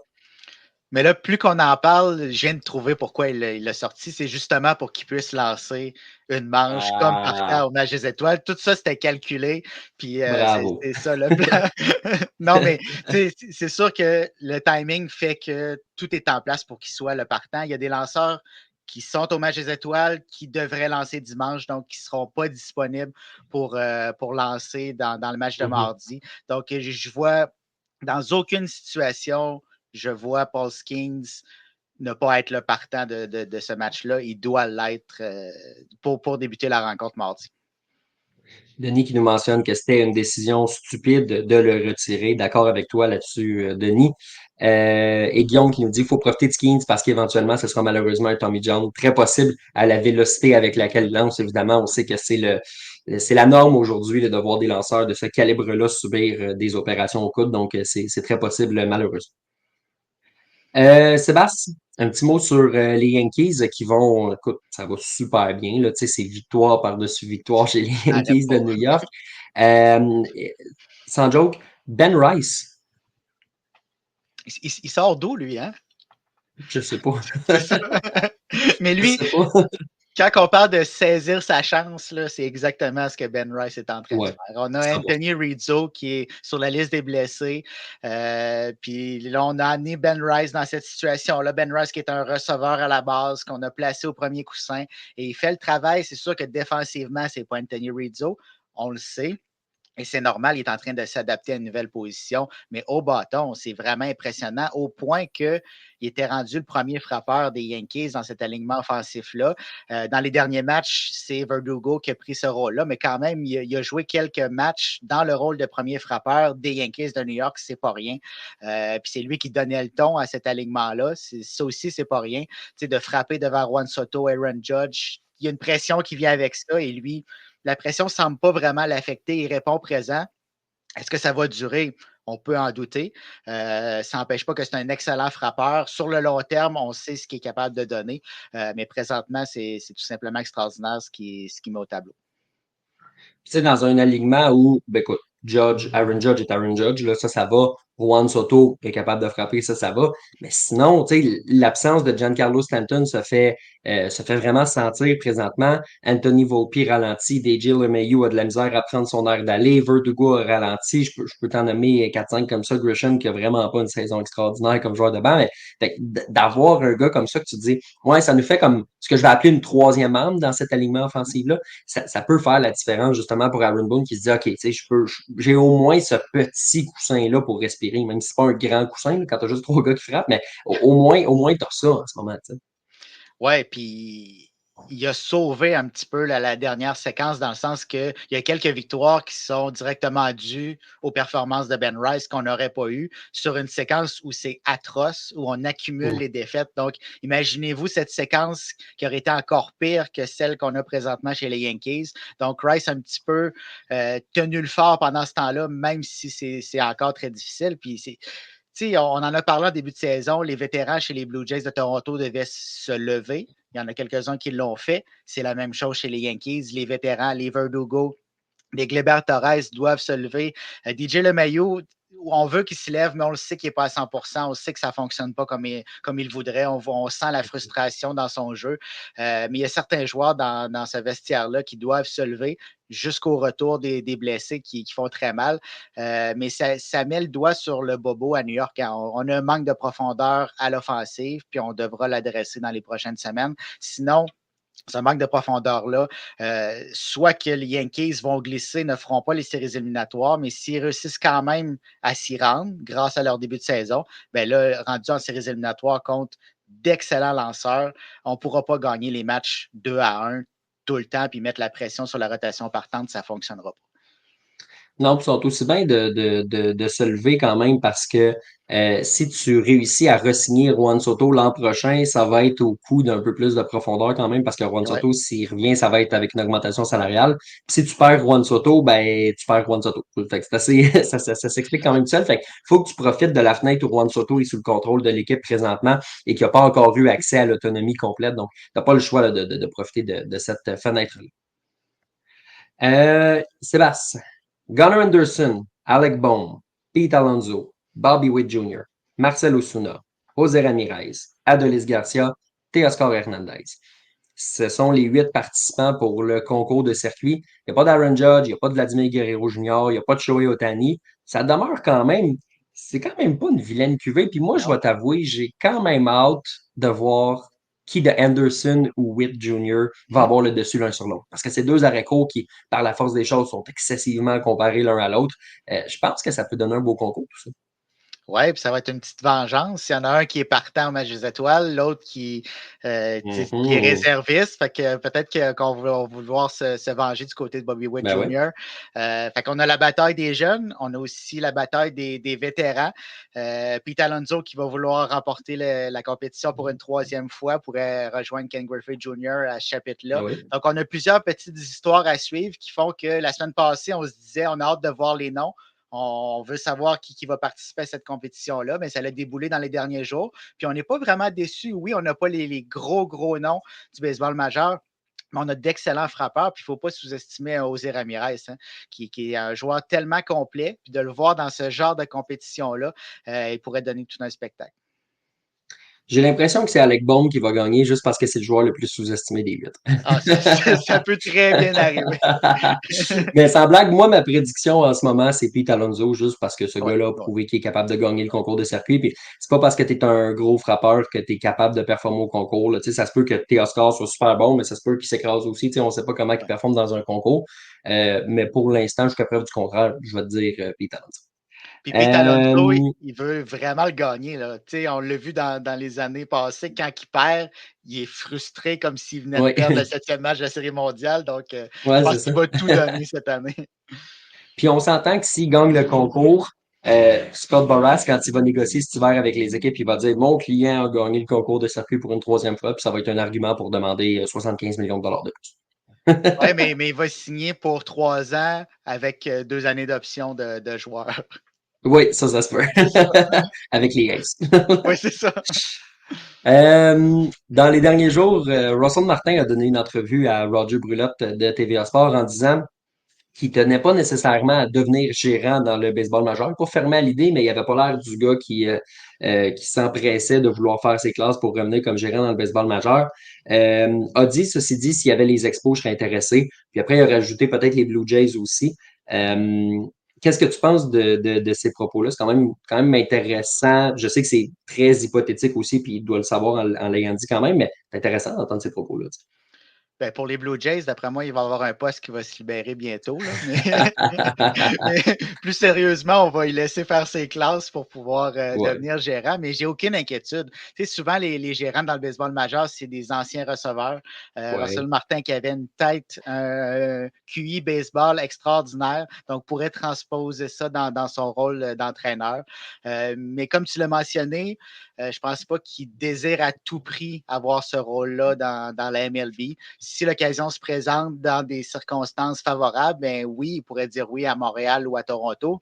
Mais là, plus qu'on en parle, je viens de trouver pourquoi il l'a sorti. C'est justement pour qu'il puisse lancer une manche comme partant au match des étoiles. Tout ça, c'était calculé. Puis Bravo. c'est ça le plan. Non, mais c'est sûr que le timing fait que tout est en place pour qu'il soit le partant. Il y a des lanceurs qui sont au match des étoiles, qui devraient lancer dimanche, donc qui ne seront pas disponibles pour lancer dans le match de mardi. Donc, je vois dans aucune situation je vois Paul Skeens ne pas être le partant de ce match-là. Il doit l'être pour débuter la rencontre mardi. Denis qui nous mentionne que c'était une décision stupide de le retirer. D'accord avec toi là-dessus, Denis. Et Guillaume qui nous dit qu'il faut profiter de Skeens parce qu'éventuellement, ce sera malheureusement un Tommy John. Très possible à la vélocité avec laquelle il lance. Évidemment, on sait que c'est la norme aujourd'hui de voir des lanceurs de ce calibre-là subir des opérations au coude. Donc, c'est très possible, malheureusement. Sébastien, un petit mot sur les Yankees qui vont, écoute, ça va super bien, là, tu sais, c'est victoire par-dessus victoire chez les Yankees de New York. Sans joke, Ben Rice. Il sort d'où, lui, hein? Je sais pas. Mais lui, quand on parle de saisir sa chance, là, c'est exactement ce que Ben Rice est en train de faire. On a Anthony Rizzo qui est sur la liste des blessés. Puis là, on a amené Ben Rice dans cette situation-là. Ben Rice qui est un receveur à la base, qu'on a placé au premier coussin. Et il fait le travail. C'est sûr que défensivement, c'est pas Anthony Rizzo. On le sait. Et c'est normal, il est en train de s'adapter à une nouvelle position. Mais au bâton, c'est vraiment impressionnant au point qu'il était rendu le premier frappeur des Yankees dans cet alignement offensif-là. Dans les derniers matchs, c'est Verdugo qui a pris ce rôle-là, mais quand même, il a joué quelques matchs dans le rôle de premier frappeur des Yankees de New York, c'est pas rien. Puis c'est lui qui donnait le ton à cet alignement-là. Ça aussi, c'est pas rien. De frapper devant Juan Soto, Aaron Judge, il y a une pression qui vient avec ça et lui, la pression ne semble pas vraiment l'affecter. Il répond présent. Est-ce que ça va durer? on peut en douter. Ça n'empêche pas que c'est un excellent frappeur. Sur le long terme, on sait ce qu'il est capable de donner, mais présentement, c'est tout simplement extraordinaire ce qui met au tableau. Tu sais, dans un alignement où, ben écoute, Aaron Judge est Aaron Judge, là, ça va. Juan Soto est capable de frapper, ça va. Mais sinon, tu sais, l'absence de Giancarlo Stanton se fait vraiment sentir présentement. Anthony Volpe ralentit, DJ LeMahieu a de la misère à prendre son air d'aller, Verdugo a ralenti, je peux t'en nommer 4-5 comme ça, Grisham qui a vraiment pas une saison extraordinaire comme joueur de banc, mais d'avoir un gars comme ça que tu te dis, ouais, ça nous fait comme ce que je vais appeler une troisième arme dans cet alignement offensif-là, ça peut faire la différence justement pour Aaron Boone qui se dit, OK, tu sais, j'ai au moins ce petit coussin-là pour respirer, même si c'est pas un grand coussin là, quand tu as juste trois gars qui frappent, mais au moins tu as ça en ce moment. T'sais. Ouais, puis il a sauvé un petit peu la dernière séquence dans le sens qu'il y a quelques victoires qui sont directement dues aux performances de Ben Rice qu'on n'aurait pas eues sur une séquence où c'est atroce, où on accumule les défaites. Donc, imaginez-vous cette séquence qui aurait été encore pire que celle qu'on a présentement chez les Yankees. Donc, Rice a un petit peu tenu le fort pendant ce temps-là, même si c'est encore très difficile. Puis on en a parlé en début de saison, les vétérans chez les Blue Jays de Toronto devaient se lever. Il y en a quelques-uns qui l'ont fait. C'est la même chose chez les Yankees. Les vétérans, les Verdugo, les Gleyber Torres doivent se lever. DJ LeMahieu, on veut qu'il se lève, mais on le sait qu'il n'est pas à 100%. On sait que ça ne fonctionne pas comme il voudrait. On sent la frustration dans son jeu. Mais il y a certains joueurs dans ce vestiaire-là qui doivent se lever jusqu'au retour des blessés qui font très mal. Mais ça met le doigt sur le bobo à New York. On a un manque de profondeur à l'offensive, puis on devra l'adresser dans les prochaines semaines. Sinon, ce manque de profondeur-là, soit que les Yankees vont glisser, ne feront pas les séries éliminatoires, mais s'ils réussissent quand même à s'y rendre grâce à leur début de saison, bien là, rendu en séries éliminatoires contre d'excellents lanceurs, on ne pourra pas gagner les matchs 2-1 tout le temps puis mettre la pression sur la rotation partante, ça ne fonctionnera pas. Non, puis ils sont aussi bien de se lever quand même parce que si tu réussis à re-signer Juan Soto l'an prochain, ça va être au coût d'un peu plus de profondeur quand même parce que Juan Soto, s'il revient, ça va être avec une augmentation salariale. Puis si tu perds Juan Soto, ben tu perds Juan Soto. Fait que c'est assez, ça s'explique quand même seul. Fait qu'il faut que tu profites de la fenêtre où Juan Soto est sous le contrôle de l'équipe présentement et qui n'a pas encore eu accès à l'autonomie complète. Donc, tu n'as pas le choix là, de profiter de cette fenêtre-là. Sébastien. Gunnar Anderson, Alec Bohm, Pete Alonso, Bobby Witt Jr., Marcel Osuna, José Ramirez, Adolis Garcia, Teoscar Hernandez. Ce sont les 8 participants pour le concours de circuit. Il n'y a pas d'Aaron Judge, il n'y a pas de Vladimir Guerrero Jr., il n'y a pas de Shohei Ohtani. Ça demeure quand même, c'est quand même pas une vilaine cuvée. Puis moi, je vais t'avouer, j'ai quand même hâte de voir qui de Anderson ou Witt Jr. va avoir le dessus l'un sur l'autre. Parce que c'est deux arrêts courts qui, par la force des choses, sont excessivement comparés l'un à l'autre. Je pense que ça peut donner un beau concours, tout ça. Oui, puis ça va être une petite vengeance. Il y en a un qui est partant au match des étoiles, l'autre qui est réserviste. Fait que peut-être qu'on va vouloir se venger du côté de Bobby Witt Jr. Fait qu'on a la bataille des jeunes, on a aussi la bataille des vétérans. Pete Alonso qui va vouloir remporter la compétition pour une troisième fois, pourrait rejoindre Ken Griffey Jr. à ce chapitre-là. Donc, on a plusieurs petites histoires à suivre qui font que la semaine passée, on se disait, on a hâte de voir les noms. On veut savoir qui va participer à cette compétition-là, mais ça a déboulé dans les derniers jours. Puis on n'est pas vraiment déçus. Oui, on n'a pas les gros noms du baseball majeur, mais on a d'excellents frappeurs. Puis il ne faut pas sous-estimer José Ramirez, qui est un joueur tellement complet. Puis de le voir dans ce genre de compétition-là, il pourrait donner tout un spectacle. J'ai l'impression que c'est Alec Bohm qui va gagner juste parce que c'est le joueur le plus sous-estimé des 8. Ça peut très bien arriver. Mais sans blague, moi, ma prédiction en ce moment, c'est Pete Alonso, juste parce que ce gars-là a prouvé qu'il est capable de gagner le concours de circuit. Puis c'est pas parce que tu es un gros frappeur que tu es capable de performer au concours. Là. Ça se peut que Teoscar soit super bon, mais ça se peut qu'il s'écrase aussi. On ne sait pas comment il performe dans un concours. Mais pour l'instant, jusqu'à preuve du contraire, je vais te dire Pete Alonso. Puis Pete Alonso, il veut vraiment le gagner. Là. On l'a vu dans les années passées, quand il perd, il est frustré comme s'il venait de perdre le 7e match de la Série mondiale. Donc, je pense qu'il va tout donner cette année. Puis on s'entend que s'il gagne le concours, Scott Boras, quand il va négocier cet hiver avec les équipes, il va dire mon client a gagné le concours de circuit pour une troisième fois, puis ça va être un argument pour demander 75 millions de dollars de plus. Oui, mais il va signer pour 3 ans avec 2 années d'option de joueur. Oui, ça se peut. Avec les Aces. Oui, c'est ça. Dans les derniers jours, Russell Martin a donné une entrevue à Roger Brulotte de TVA Sport en disant qu'il tenait pas nécessairement à devenir gérant dans le baseball majeur. Pas fermé à l'idée, mais il avait pas l'air du gars qui s'empressait de vouloir faire ses classes pour revenir comme gérant dans le baseball majeur. A dit, ceci dit, s'il y avait les expos, je serais intéressé. Puis après, il a rajouté peut-être les Blue Jays aussi. Euh, Qu'est-ce que tu penses de ces propos-là? C'est quand même intéressant. Je sais que c'est très hypothétique aussi, puis il doit le savoir en l'ayant dit quand même, mais c'est intéressant d'entendre ces propos-là. Ben, pour les Blue Jays, d'après moi, il va y avoir un poste qui va se libérer bientôt. Là, mais, mais plus sérieusement, on va y laisser faire ses classes pour pouvoir Ouais, devenir gérant. Mais j'ai aucune inquiétude. Tu sais, souvent, les gérants dans le baseball majeur, c'est des anciens receveurs. ouais. Russell Martin qui avait une tête, un QI baseball extraordinaire, donc pourrait transposer ça dans son rôle d'entraîneur. Mais comme tu l'as mentionné, je ne pense pas qu'il désire à tout prix avoir ce rôle-là dans la MLB. Si l'occasion se présente dans des circonstances favorables, ben oui, il pourrait dire oui à Montréal ou à Toronto.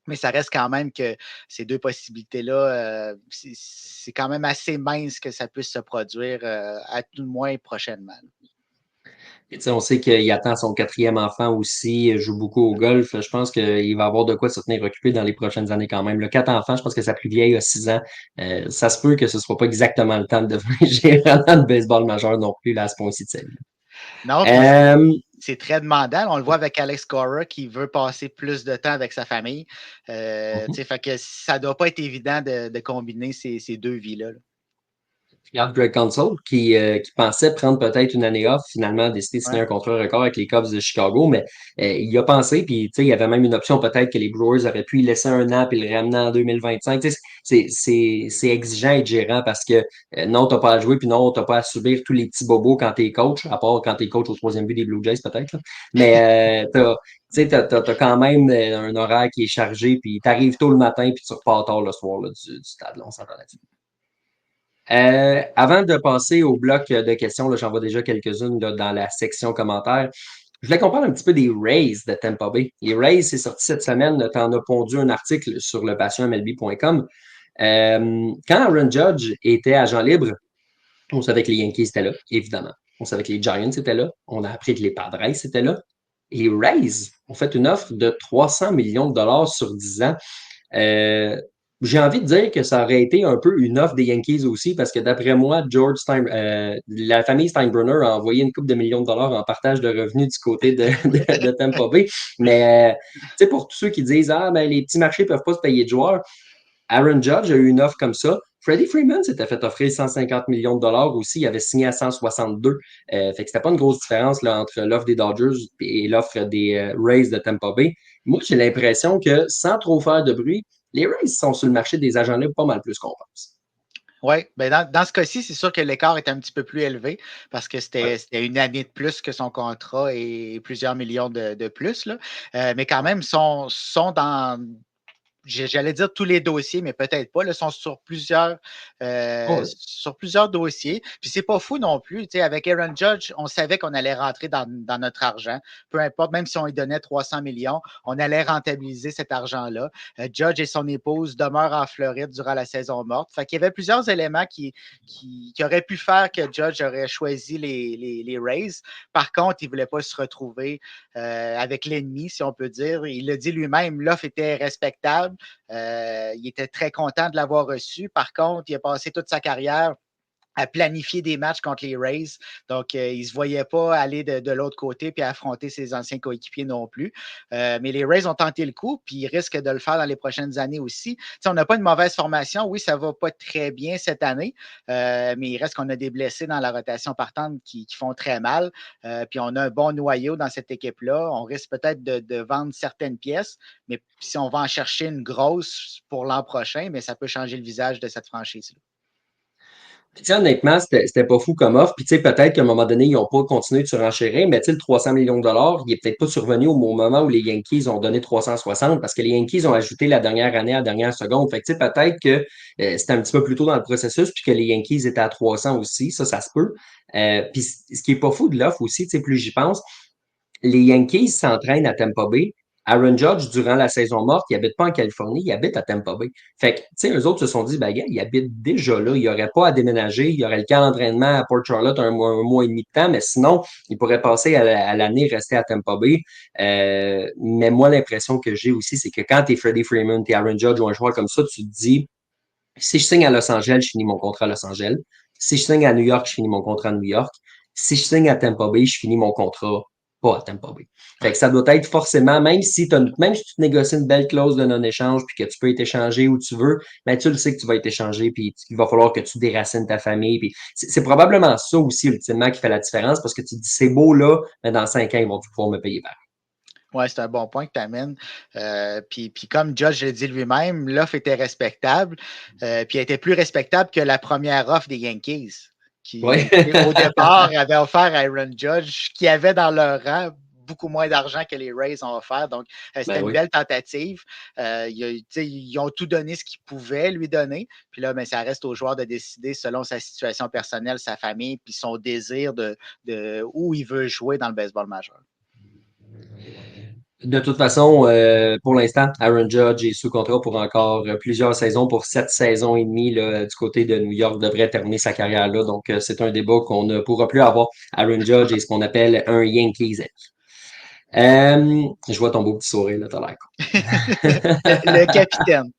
Mais ça reste quand même que ces deux possibilités-là, c'est quand même assez mince que ça puisse se produire à tout le moins prochainement. Et tu sais, on sait qu'il attend son quatrième enfant aussi, il joue beaucoup au golf. Je pense qu'il va avoir de quoi se tenir occupé dans les prochaines années quand même. Le quatre enfants, je pense que sa plus vieille a 6 ans. Ça se peut que ce soit pas exactement le temps de devenir gérant dans le baseball majeur non plus là, à ce point-ci de sa vie. Non, puis Euh, c'est très demandant. On le voit avec Alex Cora qui veut passer plus de temps avec sa famille. Fait que ça ne doit pas être évident de combiner ces deux vies-là. Là. Regarde Greg Console qui pensait prendre peut-être une année off, finalement a décidé de signer Ouais. un contrat record avec les Cubs de Chicago, mais il y a pensé, puis il y avait même une option peut-être que les Brewers auraient pu y laisser un an puis le ramener en 2025. Tu sais, c'est exigeant être gérant parce que non, t'as pas à jouer, puis non, t'as pas à subir tous les petits bobos quand t'es coach, à part quand t'es coach au troisième but des Blue Jays peut-être. Là. Mais t'as quand même un horaire qui est chargé, puis t'arrives tôt le matin, puis tu repars tard le soir là, du stade. Là, on s'entend là-dessus. Avant de passer au bloc de questions, là, j'en vois déjà quelques-unes là, dans la section commentaires. Je voulais qu'on parle un petit peu des Rays de Tampa Bay. Les Rays, c'est sorti cette semaine. Tu en as pondu un article sur le passionmlb.com. Quand Aaron Judge était agent libre, on savait que les Yankees étaient là, évidemment. On savait que les Giants étaient là. On a appris que les Padres étaient là. Et les Rays ont fait une offre de 300 millions de dollars sur 10 ans. Euh, j'ai envie de dire que ça aurait été un peu une offre des Yankees aussi, parce que d'après moi, la famille Steinbrenner a envoyé une coupe de millions de dollars en partage de revenus du côté de Tampa Bay. Mais tu sais, pour tous ceux qui disent ah ben les petits marchés peuvent pas se payer de joueurs, Aaron Judge a eu une offre comme ça. Freddie Freeman s'était fait offrir 150 millions de dollars aussi. Il avait signé à 162. Fait que c'était pas une grosse différence là, entre l'offre des Dodgers et l'offre des Rays de Tampa Bay. Moi, j'ai l'impression que sans trop faire de bruit, les Rays sont sur le marché des agents libres pas mal plus qu'on pense. Oui, ben dans ce cas-ci, c'est sûr que l'écart est un petit peu plus élevé parce que Ouais. c'était une année de plus que son contrat et plusieurs millions de plus. Là. Mais quand même, sont dans, j'allais dire tous les dossiers, mais peut-être pas. Ils sont Ouais. sur plusieurs dossiers. Puis c'est pas fou non plus. Tu sais, avec Aaron Judge, on savait qu'on allait rentrer dans notre argent. Peu importe, même si on lui donnait 300 millions, on allait rentabiliser cet argent-là. Judge et son épouse demeurent en Floride durant la saison morte. Fait qu'il y avait plusieurs éléments qui auraient pu faire que Judge aurait choisi les Rays. Par contre, il ne voulait pas se retrouver avec l'ennemi, si on peut dire. Il l'a dit lui-même, l'offre était respectable. Il était très content de l'avoir reçu. Par contre, il a passé toute sa carrière à planifier des matchs contre les Rays. Donc, il ne se voyait pas aller de l'autre côté puis affronter ses anciens coéquipiers non plus. Mais les Rays ont tenté le coup, puis ils risquent de le faire dans les prochaines années aussi. T'sais, on n'a pas une mauvaise formation. Oui, ça ne va pas très bien cette année, mais il reste qu'on a des blessés dans la rotation partante qui font très mal. Puis on a un bon noyau dans cette équipe-là. On risque peut-être de vendre certaines pièces, mais si on va en chercher une grosse pour l'an prochain, mais ça peut changer le visage de cette franchise-là. Puis, honnêtement, c'était pas fou comme offre. Puis, peut-être qu'à un moment donné, ils n'ont pas continué de surenchérir, mais le 300 millions de dollars, il est peut-être pas survenu au moment où les Yankees ont donné 360 parce que les Yankees ont ajouté la dernière année à la dernière seconde. Fait que, peut-être que c'était un petit peu plus tôt dans le processus puis que les Yankees étaient à 300 aussi. Ça se peut. Puis, ce qui est pas fou de l'offre aussi, plus j'y pense, les Yankees s'entraînent à Tampa Bay. Aaron Judge, durant la saison morte, il habite pas en Californie, il habite à Tampa Bay. Fait que, tu sais, eux autres se sont dit, ben, gars, il habite déjà là, il aurait pas à déménager, il aurait le camp d'entraînement à Port Charlotte un mois et demi de temps, mais sinon, il pourrait passer à l'année, rester à Tampa Bay. Mais moi, l'impression que j'ai aussi, c'est que quand tu es Freddie Freeman, tu es Aaron Judge ou un joueur comme ça, tu te dis, si je signe à Los Angeles, je finis mon contrat à Los Angeles. Si je signe à New York, je finis mon contrat à New York. Si je signe à Tampa Bay, je finis mon contrat pas à Tampa Bay. Fait que ça doit être forcément, même si tu te négocies une belle clause de non-échange puis que tu peux être échangé où tu veux, mais tu le sais que tu vas être échangé puis il va falloir que tu déracines ta famille. Puis c'est probablement ça aussi, ultimement, qui fait la différence parce que tu te dis, c'est beau là, mais dans 5 ans, ils vont pouvoir me payer par. Oui, c'est un bon point que tu amènes. Puis comme Judge l'a dit lui-même, l'offre était respectable. Puis elle était plus respectable que la première offre des Yankees, Ouais. qui au départ, avait offert à Aaron Judge, qui avait dans leur rang beaucoup moins d'argent que les Rays ont offert. Donc, c'était Ben une oui. belle tentative. Ils ont tout donné ce qu'ils pouvaient lui donner. Puis là, ça reste au joueur de décider selon sa situation personnelle, sa famille, puis son désir de où il veut jouer dans le baseball majeur. De toute façon, pour l'instant, Aaron Judge est sous contrat pour encore plusieurs saisons, pour 7 saisons et demie là, du côté de New York, devrait terminer sa carrière là. Donc, c'est un débat qu'on ne pourra plus avoir. Aaron Judge est ce qu'on appelle un Yankees. Je vois ton beau petit sourire, là, t'as l'air con. Le capitaine.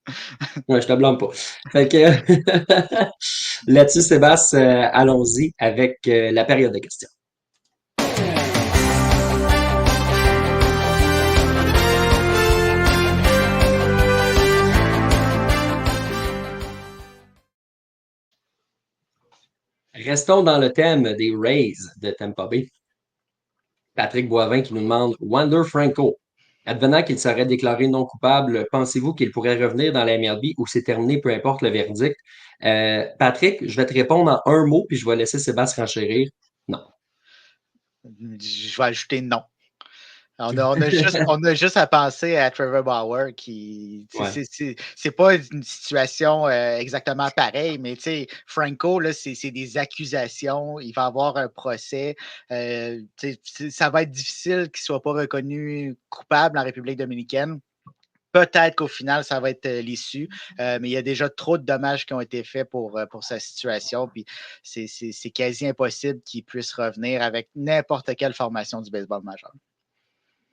Ouais, je te blâme pas. Fait que là-dessus, Sébastien, allons-y avec la période de questions. Restons dans le thème des Rays de Tampa Bay. Patrick Boivin qui nous demande Wander Franco. Advenant qu'il serait déclaré non coupable, pensez-vous qu'il pourrait revenir dans la MLB ou c'est terminé, peu importe le verdict? Patrick, je vais te répondre en un mot, puis je vais laisser Sébastien renchérir. Non. Je vais ajouter non. On a juste à penser à Trevor Bauer qui. Ouais. C'est pas une situation exactement pareille, mais Franco, là, c'est des accusations. Il va avoir un procès. Ça va être difficile qu'il ne soit pas reconnu coupable en République dominicaine. Peut-être qu'au final, ça va être l'issue, mais il y a déjà trop de dommages qui ont été faits pour sa situation. Puis c'est quasi impossible qu'il puisse revenir avec n'importe quelle formation du baseball majeur.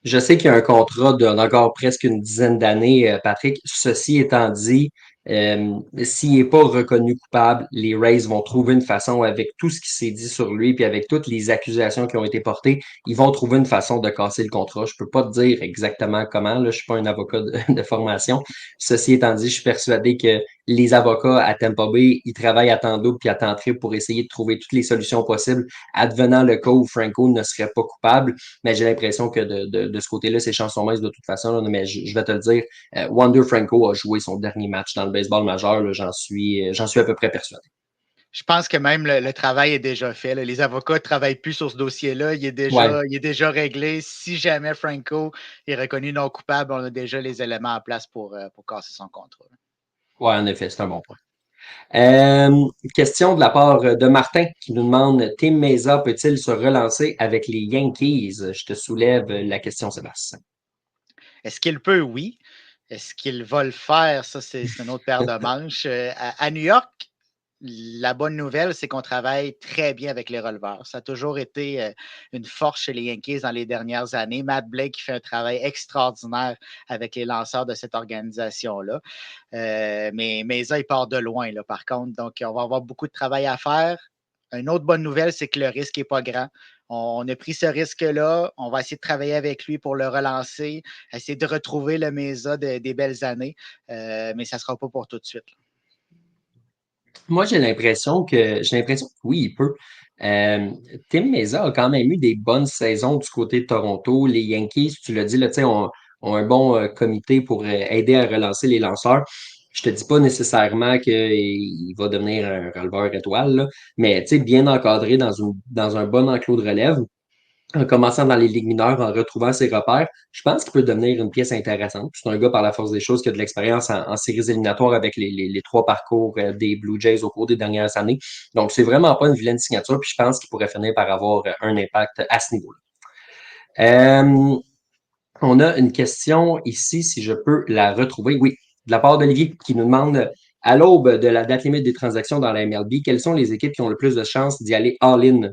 Je sais qu'il y a un contrat d'encore presque une dizaine d'années, Patrick. Ceci étant dit, s'il n'est pas reconnu coupable, les Rays vont trouver une façon, avec tout ce qui s'est dit sur lui, puis avec toutes les accusations qui ont été portées, ils vont trouver une façon de casser le contrat. Je peux pas te dire exactement comment, là, je suis pas un avocat de formation. Ceci étant dit, je suis persuadé que les avocats à Tampa Bay, ils travaillent à temps double puis à temps triple pour essayer de trouver toutes les solutions possibles, advenant le cas où Franco ne serait pas coupable. Mais j'ai l'impression que de ce côté-là, ses chances sont minces de toute façon. Là, mais je vais te le dire, Wander Franco a joué son dernier match dans le baseball majeur. Là, j'en suis à peu près persuadé. Je pense que même le travail est déjà fait. Là. Les avocats ne travaillent plus sur ce dossier-là. Il est déjà réglé. Si jamais Franco est reconnu non coupable, on a déjà les éléments en place pour casser son contrat. Oui, en effet, c'est un bon point. Question de la part de Martin qui nous demande Tim Mesa peut-il se relancer avec les Yankees? Je te soulève la question, Sébastien. Est-ce qu'il peut? Oui. Est-ce qu'il va le faire? Ça, c'est une autre paire de manches. À New York, la bonne nouvelle, c'est qu'on travaille très bien avec les releveurs. Ça a toujours été une force chez les Yankees dans les dernières années. Matt Blake fait un travail extraordinaire avec les lanceurs de cette organisation-là. Mais Mesa, il part de loin, là, par contre. Donc, on va avoir beaucoup de travail à faire. Une autre bonne nouvelle, c'est que le risque n'est pas grand. On a pris ce risque-là. On va essayer de travailler avec lui pour le relancer, essayer de retrouver le Mesa des belles années. Mais ça ne sera pas pour tout de suite. Moi, j'ai l'impression que oui, il peut. Tim Mesa a quand même eu des bonnes saisons du côté de Toronto. Les Yankees, tu l'as dit, là, ont un bon comité pour aider à relancer les lanceurs. Je te dis pas nécessairement qu'il va devenir un releveur étoile, là, mais bien encadré dans un bon enclos de relève, en commençant dans les ligues mineures, en retrouvant ses repères, je pense qu'il peut devenir une pièce intéressante. C'est un gars, par la force des choses, qui a de l'expérience en séries éliminatoires avec les trois parcours des Blue Jays au cours des dernières années. Donc, c'est vraiment pas une vilaine signature, puis je pense qu'il pourrait finir par avoir un impact à ce niveau-là. On a une question ici, si je peux la retrouver. Oui, de la part d'Olivier, qui nous demande à l'aube de la date limite des transactions dans la MLB, quelles sont les équipes qui ont le plus de chances d'y aller all-in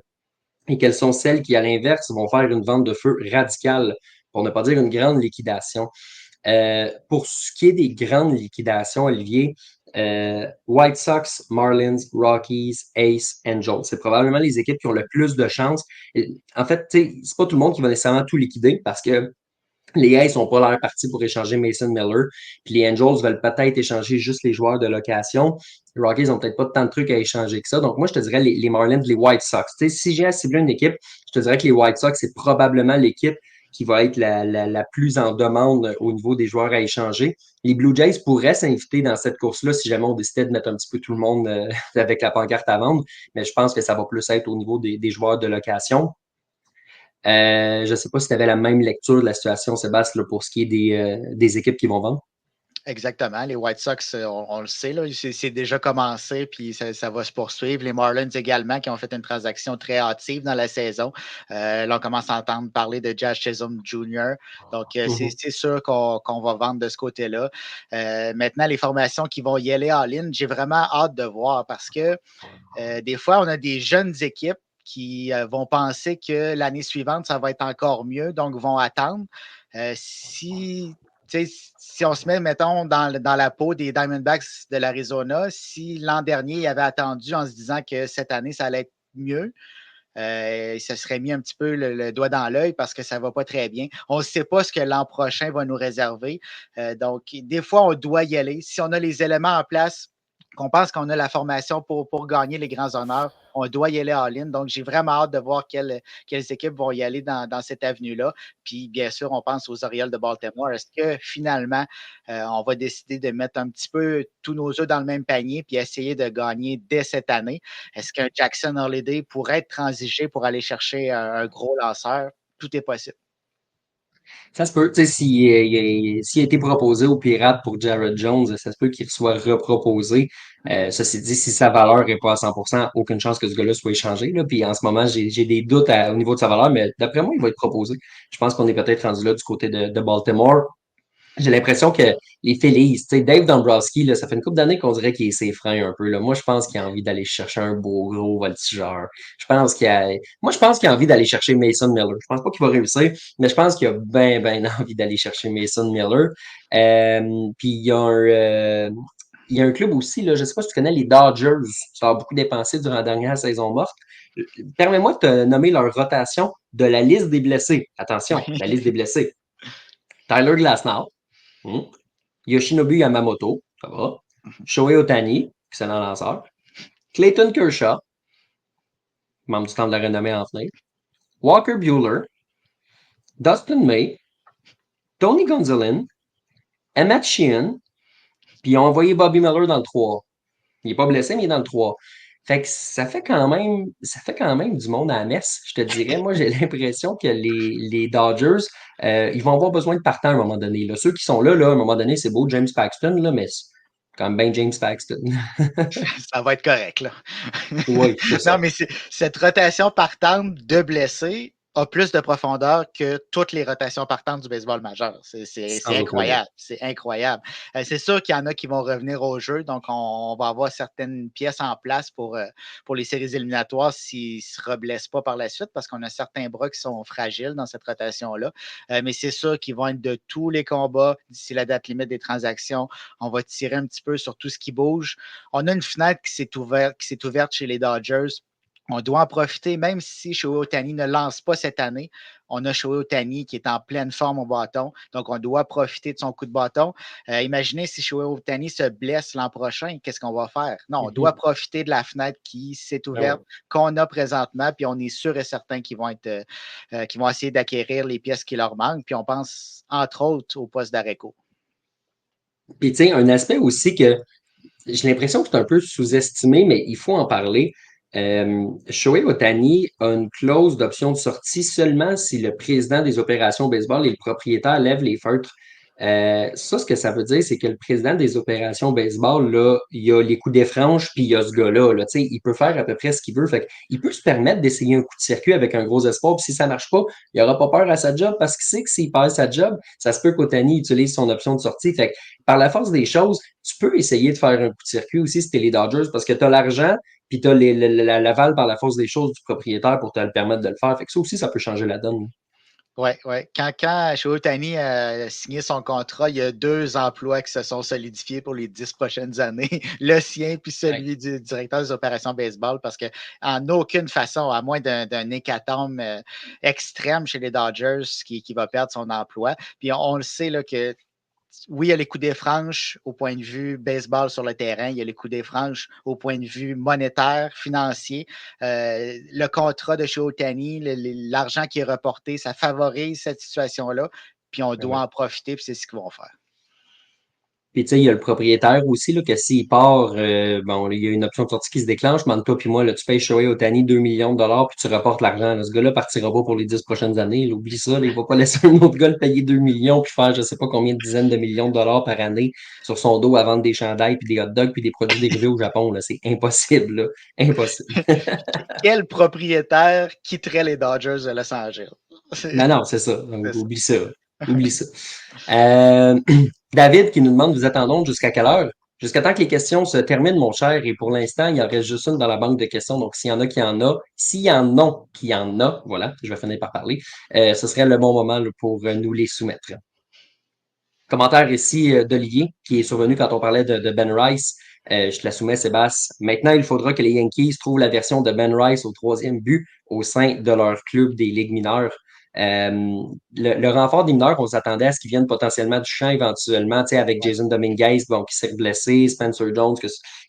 et quelles sont celles qui, à l'inverse, vont faire une vente de feu radicale, pour ne pas dire une grande liquidation. Pour ce qui est des grandes liquidations, Olivier, White Sox, Marlins, Rockies, Ace, Angels. C'est probablement les équipes qui ont le plus de chances. En fait, c'est pas tout le monde qui va nécessairement tout liquider parce que les Aces n'ont pas l'air partis pour échanger Mason Miller. Puis les Angels veulent peut-être échanger juste les joueurs de location. Les Rockies n'ont peut-être pas tant de trucs à échanger que ça. Donc, moi, je te dirais les Marlins, les White Sox. Si j'ai à cibler une équipe, je te dirais que les White Sox, c'est probablement l'équipe qui va être la plus en demande au niveau des joueurs à échanger. Les Blue Jays pourraient s'inviter dans cette course-là si jamais on décidait de mettre un petit peu tout le monde avec la pancarte à vendre. Mais je pense que ça va plus être au niveau des joueurs de location. Je ne sais pas si tu avais la même lecture de la situation, Sébastien, là, pour ce qui est des équipes qui vont vendre. Exactement. Les White Sox, on le sait, là, c'est déjà commencé, puis ça va se poursuivre. Les Marlins également, qui ont fait une transaction très hâtive dans la saison. Là, on commence à entendre parler de Josh Chisholm Jr. Donc, c'est sûr qu'on va vendre de ce côté-là. Maintenant, les formations qui vont y aller en ligne, j'ai vraiment hâte de voir parce que des fois, on a des jeunes équipes qui vont penser que l'année suivante, ça va être encore mieux, donc vont attendre. Si on se met, mettons, dans la peau des Diamondbacks de l'Arizona, si l'an dernier, il avait attendu en se disant que cette année, ça allait être mieux, il se serait mis un petit peu le doigt dans l'œil parce que ça ne va pas très bien. On ne sait pas ce que l'an prochain va nous réserver. Donc, des fois, on doit y aller. Si on a les éléments en place, qu'on pense qu'on a la formation pour gagner les grands honneurs, on doit y aller en ligne. Donc, j'ai vraiment hâte de voir quelles équipes vont y aller dans cette avenue-là. Puis, bien sûr, on pense aux Orioles de Baltimore. Est-ce que finalement, on va décider de mettre un petit peu tous nos œufs dans le même panier puis essayer de gagner dès cette année? Est-ce qu'un Jackson Holiday pourrait être transigé pour aller chercher un gros lanceur? Tout est possible. Ça se peut, tu sais, s'il a été proposé aux Pirates pour Jared Jones, ça se peut qu'il soit reproposé. Ceci dit, si sa valeur n'est pas à 100%, aucune chance que ce gars-là soit échangé. Là. Puis en ce moment, j'ai des doutes au niveau de sa valeur, mais d'après moi, il va être proposé. Je pense qu'on est peut-être rendu là du côté de Baltimore. J'ai l'impression que les Phillies, tu sais, Dave Dombrowski, là, ça fait une couple d'années qu'on dirait qu'il est ses freins un peu. Là. Moi, je pense qu'il a envie d'aller chercher un beau gros voltigeur. Moi, je pense qu'il a envie d'aller chercher Mason Miller. Je pense pas qu'il va réussir, mais je pense qu'il a bien envie d'aller chercher Mason Miller. Puis il y a un club aussi, là, je ne sais pas si tu connais les Dodgers. Ça a beaucoup dépensé durant la dernière saison morte. Permets-moi de te nommer leur rotation de la liste des blessés. Attention, la liste des blessés. Tyler Glasnow, Yoshinobu Yamamoto, ça va. Shohei Ohtani, excellent lanceur. Clayton Kershaw, membre du temple de la renommée en fenêtre. Walker Buehler, Dustin May, Tony Gonzalez, Emmett Sheehan, puis ils ont envoyé Bobby Miller dans le 3. Il n'est pas blessé, mais il est dans le 3. Fait que ça fait quand même du monde à la messe, je te dirais. Moi, j'ai l'impression que les Dodgers, ils vont avoir besoin de partants à un moment donné. Là. Ceux qui sont là, à un moment donné, c'est beau, James Paxton, là, mais c'est quand même bien James Paxton. Ça va être correct, là. Oui, c'est Non, ça. mais cette rotation partante de blessés a plus de profondeur que toutes les rotations partantes du baseball majeur. C'est Sans aucun doute. incroyable. C'est incroyable. C'est sûr qu'il y en a qui vont revenir au jeu, donc on va avoir certaines pièces en place pour les séries éliminatoires s'ils ne se reblessent pas par la suite, parce qu'on a certains bras qui sont fragiles dans cette rotation-là. Mais c'est sûr qu'ils vont être de tous les combats d'ici la date limite des transactions. On va tirer un petit peu sur tout ce qui bouge. On a une fenêtre qui s'est ouverte chez les Dodgers. On doit en profiter, même si Shohei Ohtani ne lance pas cette année. On a Shohei Ohtani qui est en pleine forme au bâton. Donc, on doit profiter de son coup de bâton. Imaginez si Shohei Ohtani se blesse l'an prochain, qu'est-ce qu'on va faire? Non, on doit profiter de la fenêtre qui s'est ouverte, qu'on a présentement, puis on est sûr et certain qu'ils vont essayer d'acquérir les pièces qui leur manquent. Puis on pense, entre autres, au poste d'Areco. Puis, tu sais, un aspect aussi que j'ai l'impression que c'est un peu sous-estimé, mais il faut en parler. Shohei Ohtani a une clause d'option de sortie seulement si le président des opérations baseball et le propriétaire lèvent les feutres. Ça, ce que ça veut dire, c'est que le président des opérations baseball, là, il y a les coups des franges, puis il y a ce gars-là, là, tu sais, il peut faire à peu près ce qu'il veut. Fait il peut se permettre d'essayer un coup de circuit avec un gros espoir, puis si ça marche pas, il n'aura pas peur à sa job parce qu'il sait que s'il perd sa job, ça se peut qu'Otani utilise son option de sortie. Fait que, par la force des choses, tu peux essayer de faire un coup de circuit aussi si t'es les Dodgers parce que tu as l'argent, puis tu as l'aval par la force des choses du propriétaire pour te le permettre de le faire. Fait que ça aussi, ça peut changer la donne. Oui, oui. Quand Shohei Ohtani a signé son contrat, il y a 2 emplois qui se sont solidifiés pour les 10 prochaines années, le sien puis celui du directeur des opérations baseball, parce qu'en aucune façon, à moins d'un hécatombe extrême chez les Dodgers, qui va perdre son emploi. Puis on le sait là, que oui, il y a les coups des franches au point de vue baseball sur le terrain, il y a les coups des franches au point de vue monétaire, financier. Le contrat de chez Ohtani, l'argent qui est reporté, ça favorise cette situation-là, puis on doit en profiter, puis c'est ce qu'ils vont faire. Puis, tu sais, il y a le propriétaire aussi, là, que s'il part, bon, il y a une option de sortie qui se déclenche, mais entre toi puis moi, là, tu payes Shohei Ohtani 2 millions de dollars, puis tu reportes l'argent. Là. Ce gars-là partira pas pour les 10 prochaines années. Là, oublie ça, là, il va pas laisser un autre gars le payer 2 millions, puis faire je sais pas combien de dizaines de millions de dollars par année sur son dos à vendre des chandails, puis des hot dogs, puis des produits dérivés au Japon. Là. C'est impossible, là. Impossible. Quel propriétaire quitterait les Dodgers de Los Angeles? Ben non, c'est ça. C'est ça. Oublie ça. Oublie ça. Euh, David qui nous demande, vous attendons jusqu'à quelle heure? Jusqu'à temps que les questions se terminent, mon cher, et pour l'instant, il en reste juste une dans la banque de questions. Donc, s'il y en a qui en a, s'il y en a qui en a, voilà, je vais finir par parler, ce serait le bon moment là, pour nous les soumettre. Commentaire ici d'Olivier, qui est survenu quand on parlait de Ben Rice. Je te la soumets, Sébastien. Maintenant, il faudra que les Yankees trouvent la version de Ben Rice au 3e but au sein de leur club des ligues mineures. Le renfort des mineurs, on s'attendait à ce qu'ils viennent potentiellement du champ éventuellement, tu sais, avec Jason Dominguez, bon, qui s'est blessé, Spencer Jones,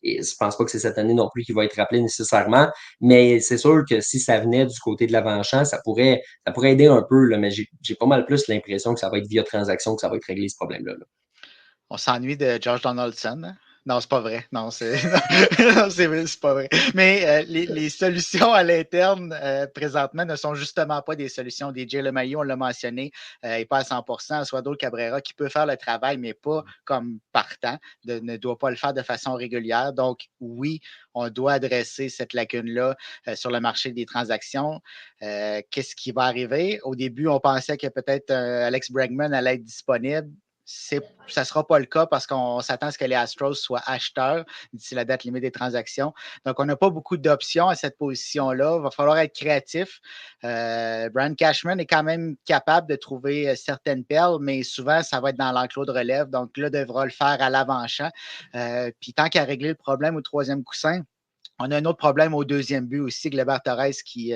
et je pense pas que c'est cette année non plus qu'il va être rappelé nécessairement, mais c'est sûr que si ça venait du côté de l'avant-champ, ça pourrait aider un peu, là, mais j'ai pas mal plus l'impression que ça va être via transaction que ça va être réglé ce problème-là. Là. On s'ennuie de Josh Donaldson. Hein? Non, c'est pas vrai. Non, c'est non, c'est pas vrai. Mais les solutions à l'interne présentement ne sont justement pas des solutions. DJ LeMahieu, on l'a mentionné, n'est pas à 100%. Suadol Cabrera qui peut faire le travail, mais pas comme partant, ne doit pas le faire de façon régulière. Donc, oui, on doit adresser cette lacune-là sur le marché des transactions. Qu'est-ce qui va arriver? Au début, on pensait que peut-être Alex Bregman allait être disponible. Ça ne sera pas le cas parce qu'on s'attend à ce que les Astros soient acheteurs d'ici la date limite des transactions. Donc, on n'a pas beaucoup d'options à cette position-là. Il va falloir être créatif. Brian Cashman est quand même capable de trouver certaines perles, mais souvent, ça va être dans l'enclos de relève. Donc, là, devra le faire à l'avant-champ. Puis, tant qu'à régler le problème au 3e coussin, on a un autre problème au 2e but aussi, Gleyber Torres qui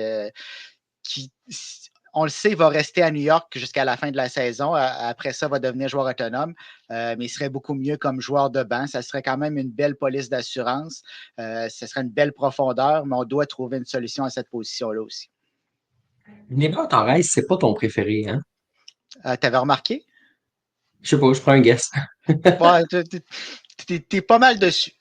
on le sait, va rester à New York jusqu'à la fin de la saison. Après ça, va devenir joueur autonome, mais il serait beaucoup mieux comme joueur de banc. Ça serait quand même une belle police d'assurance. Ce serait une belle profondeur, mais on doit trouver une solution à cette position-là aussi. Gleyber Torres, c'est pas ton préféré, hein? T'avais remarqué? Je sais pas, je prends un guess. Ouais, t'es pas mal dessus.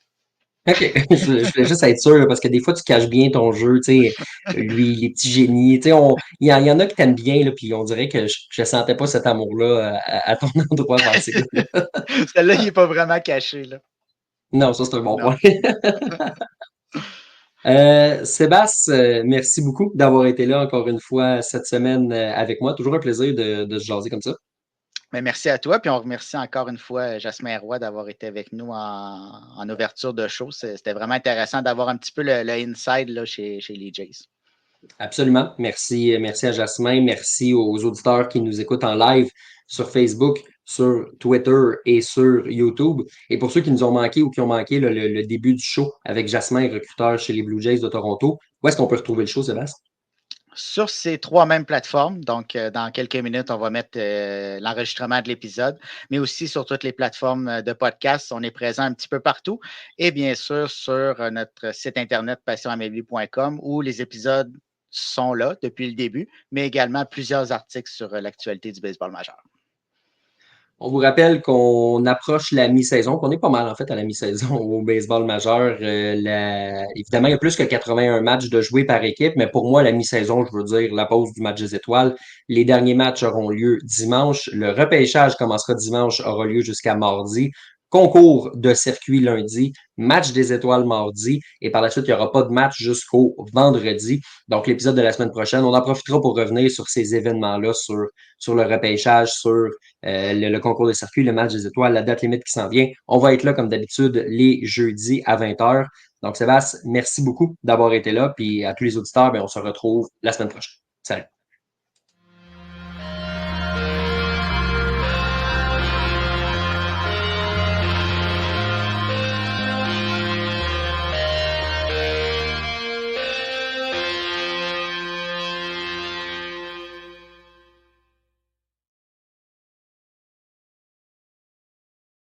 OK. Je voulais juste être sûr, là, parce que des fois, tu caches bien ton jeu, tu sais, lui, les petits génies, tu sais, il y en a qui t'aiment bien, là, puis on dirait que je sentais pas cet amour-là à ton endroit vers ces gars-là. Celle-là, il n'est pas vraiment caché. Là. Non, ça, c'est un bon Non. point. Sébastien, merci beaucoup d'avoir été là encore une fois cette semaine avec moi. Toujours un plaisir de se jaser comme ça. Mais merci à toi, puis on remercie encore une fois Jasmin Roy d'avoir été avec nous en ouverture de show. C'était vraiment intéressant d'avoir un petit peu le inside là, chez les Jays. Absolument. Merci, merci à Jasmin. Merci aux auditeurs qui nous écoutent en live sur Facebook, sur Twitter et sur YouTube. Et pour ceux qui nous ont manqué ou qui ont manqué le début du show avec Jasmin, recruteur chez les Blue Jays de Toronto, où est-ce qu'on peut retrouver le show, Sébastien? Sur ces 3 mêmes plateformes, donc dans quelques minutes, on va mettre l'enregistrement de l'épisode, mais aussi sur toutes les plateformes de podcast. On est présent un petit peu partout. Et bien sûr, sur notre site internet passionmlb.com où les épisodes sont là depuis le début, mais également plusieurs articles sur l'actualité du baseball majeur. On vous rappelle qu'on approche la mi-saison, qu'on est pas mal en fait à la mi-saison au baseball majeur. Évidemment, il y a plus que 81 matchs de jouer par équipe, mais pour moi, la mi-saison, je veux dire la pause du match des étoiles. Les derniers matchs auront lieu dimanche. Le repêchage commencera dimanche, aura lieu jusqu'à mardi. Concours de circuit lundi, match des étoiles mardi, et par la suite, il n'y aura pas de match jusqu'au vendredi. Donc, l'épisode de la semaine prochaine, on en profitera pour revenir sur ces événements-là, sur le repêchage, sur le concours de circuit, le match des étoiles, la date limite qui s'en vient. On va être là, comme d'habitude, les jeudis à 20h. Donc, Sébastien, merci beaucoup d'avoir été là. Puis à tous les auditeurs, bien, on se retrouve la semaine prochaine. Salut.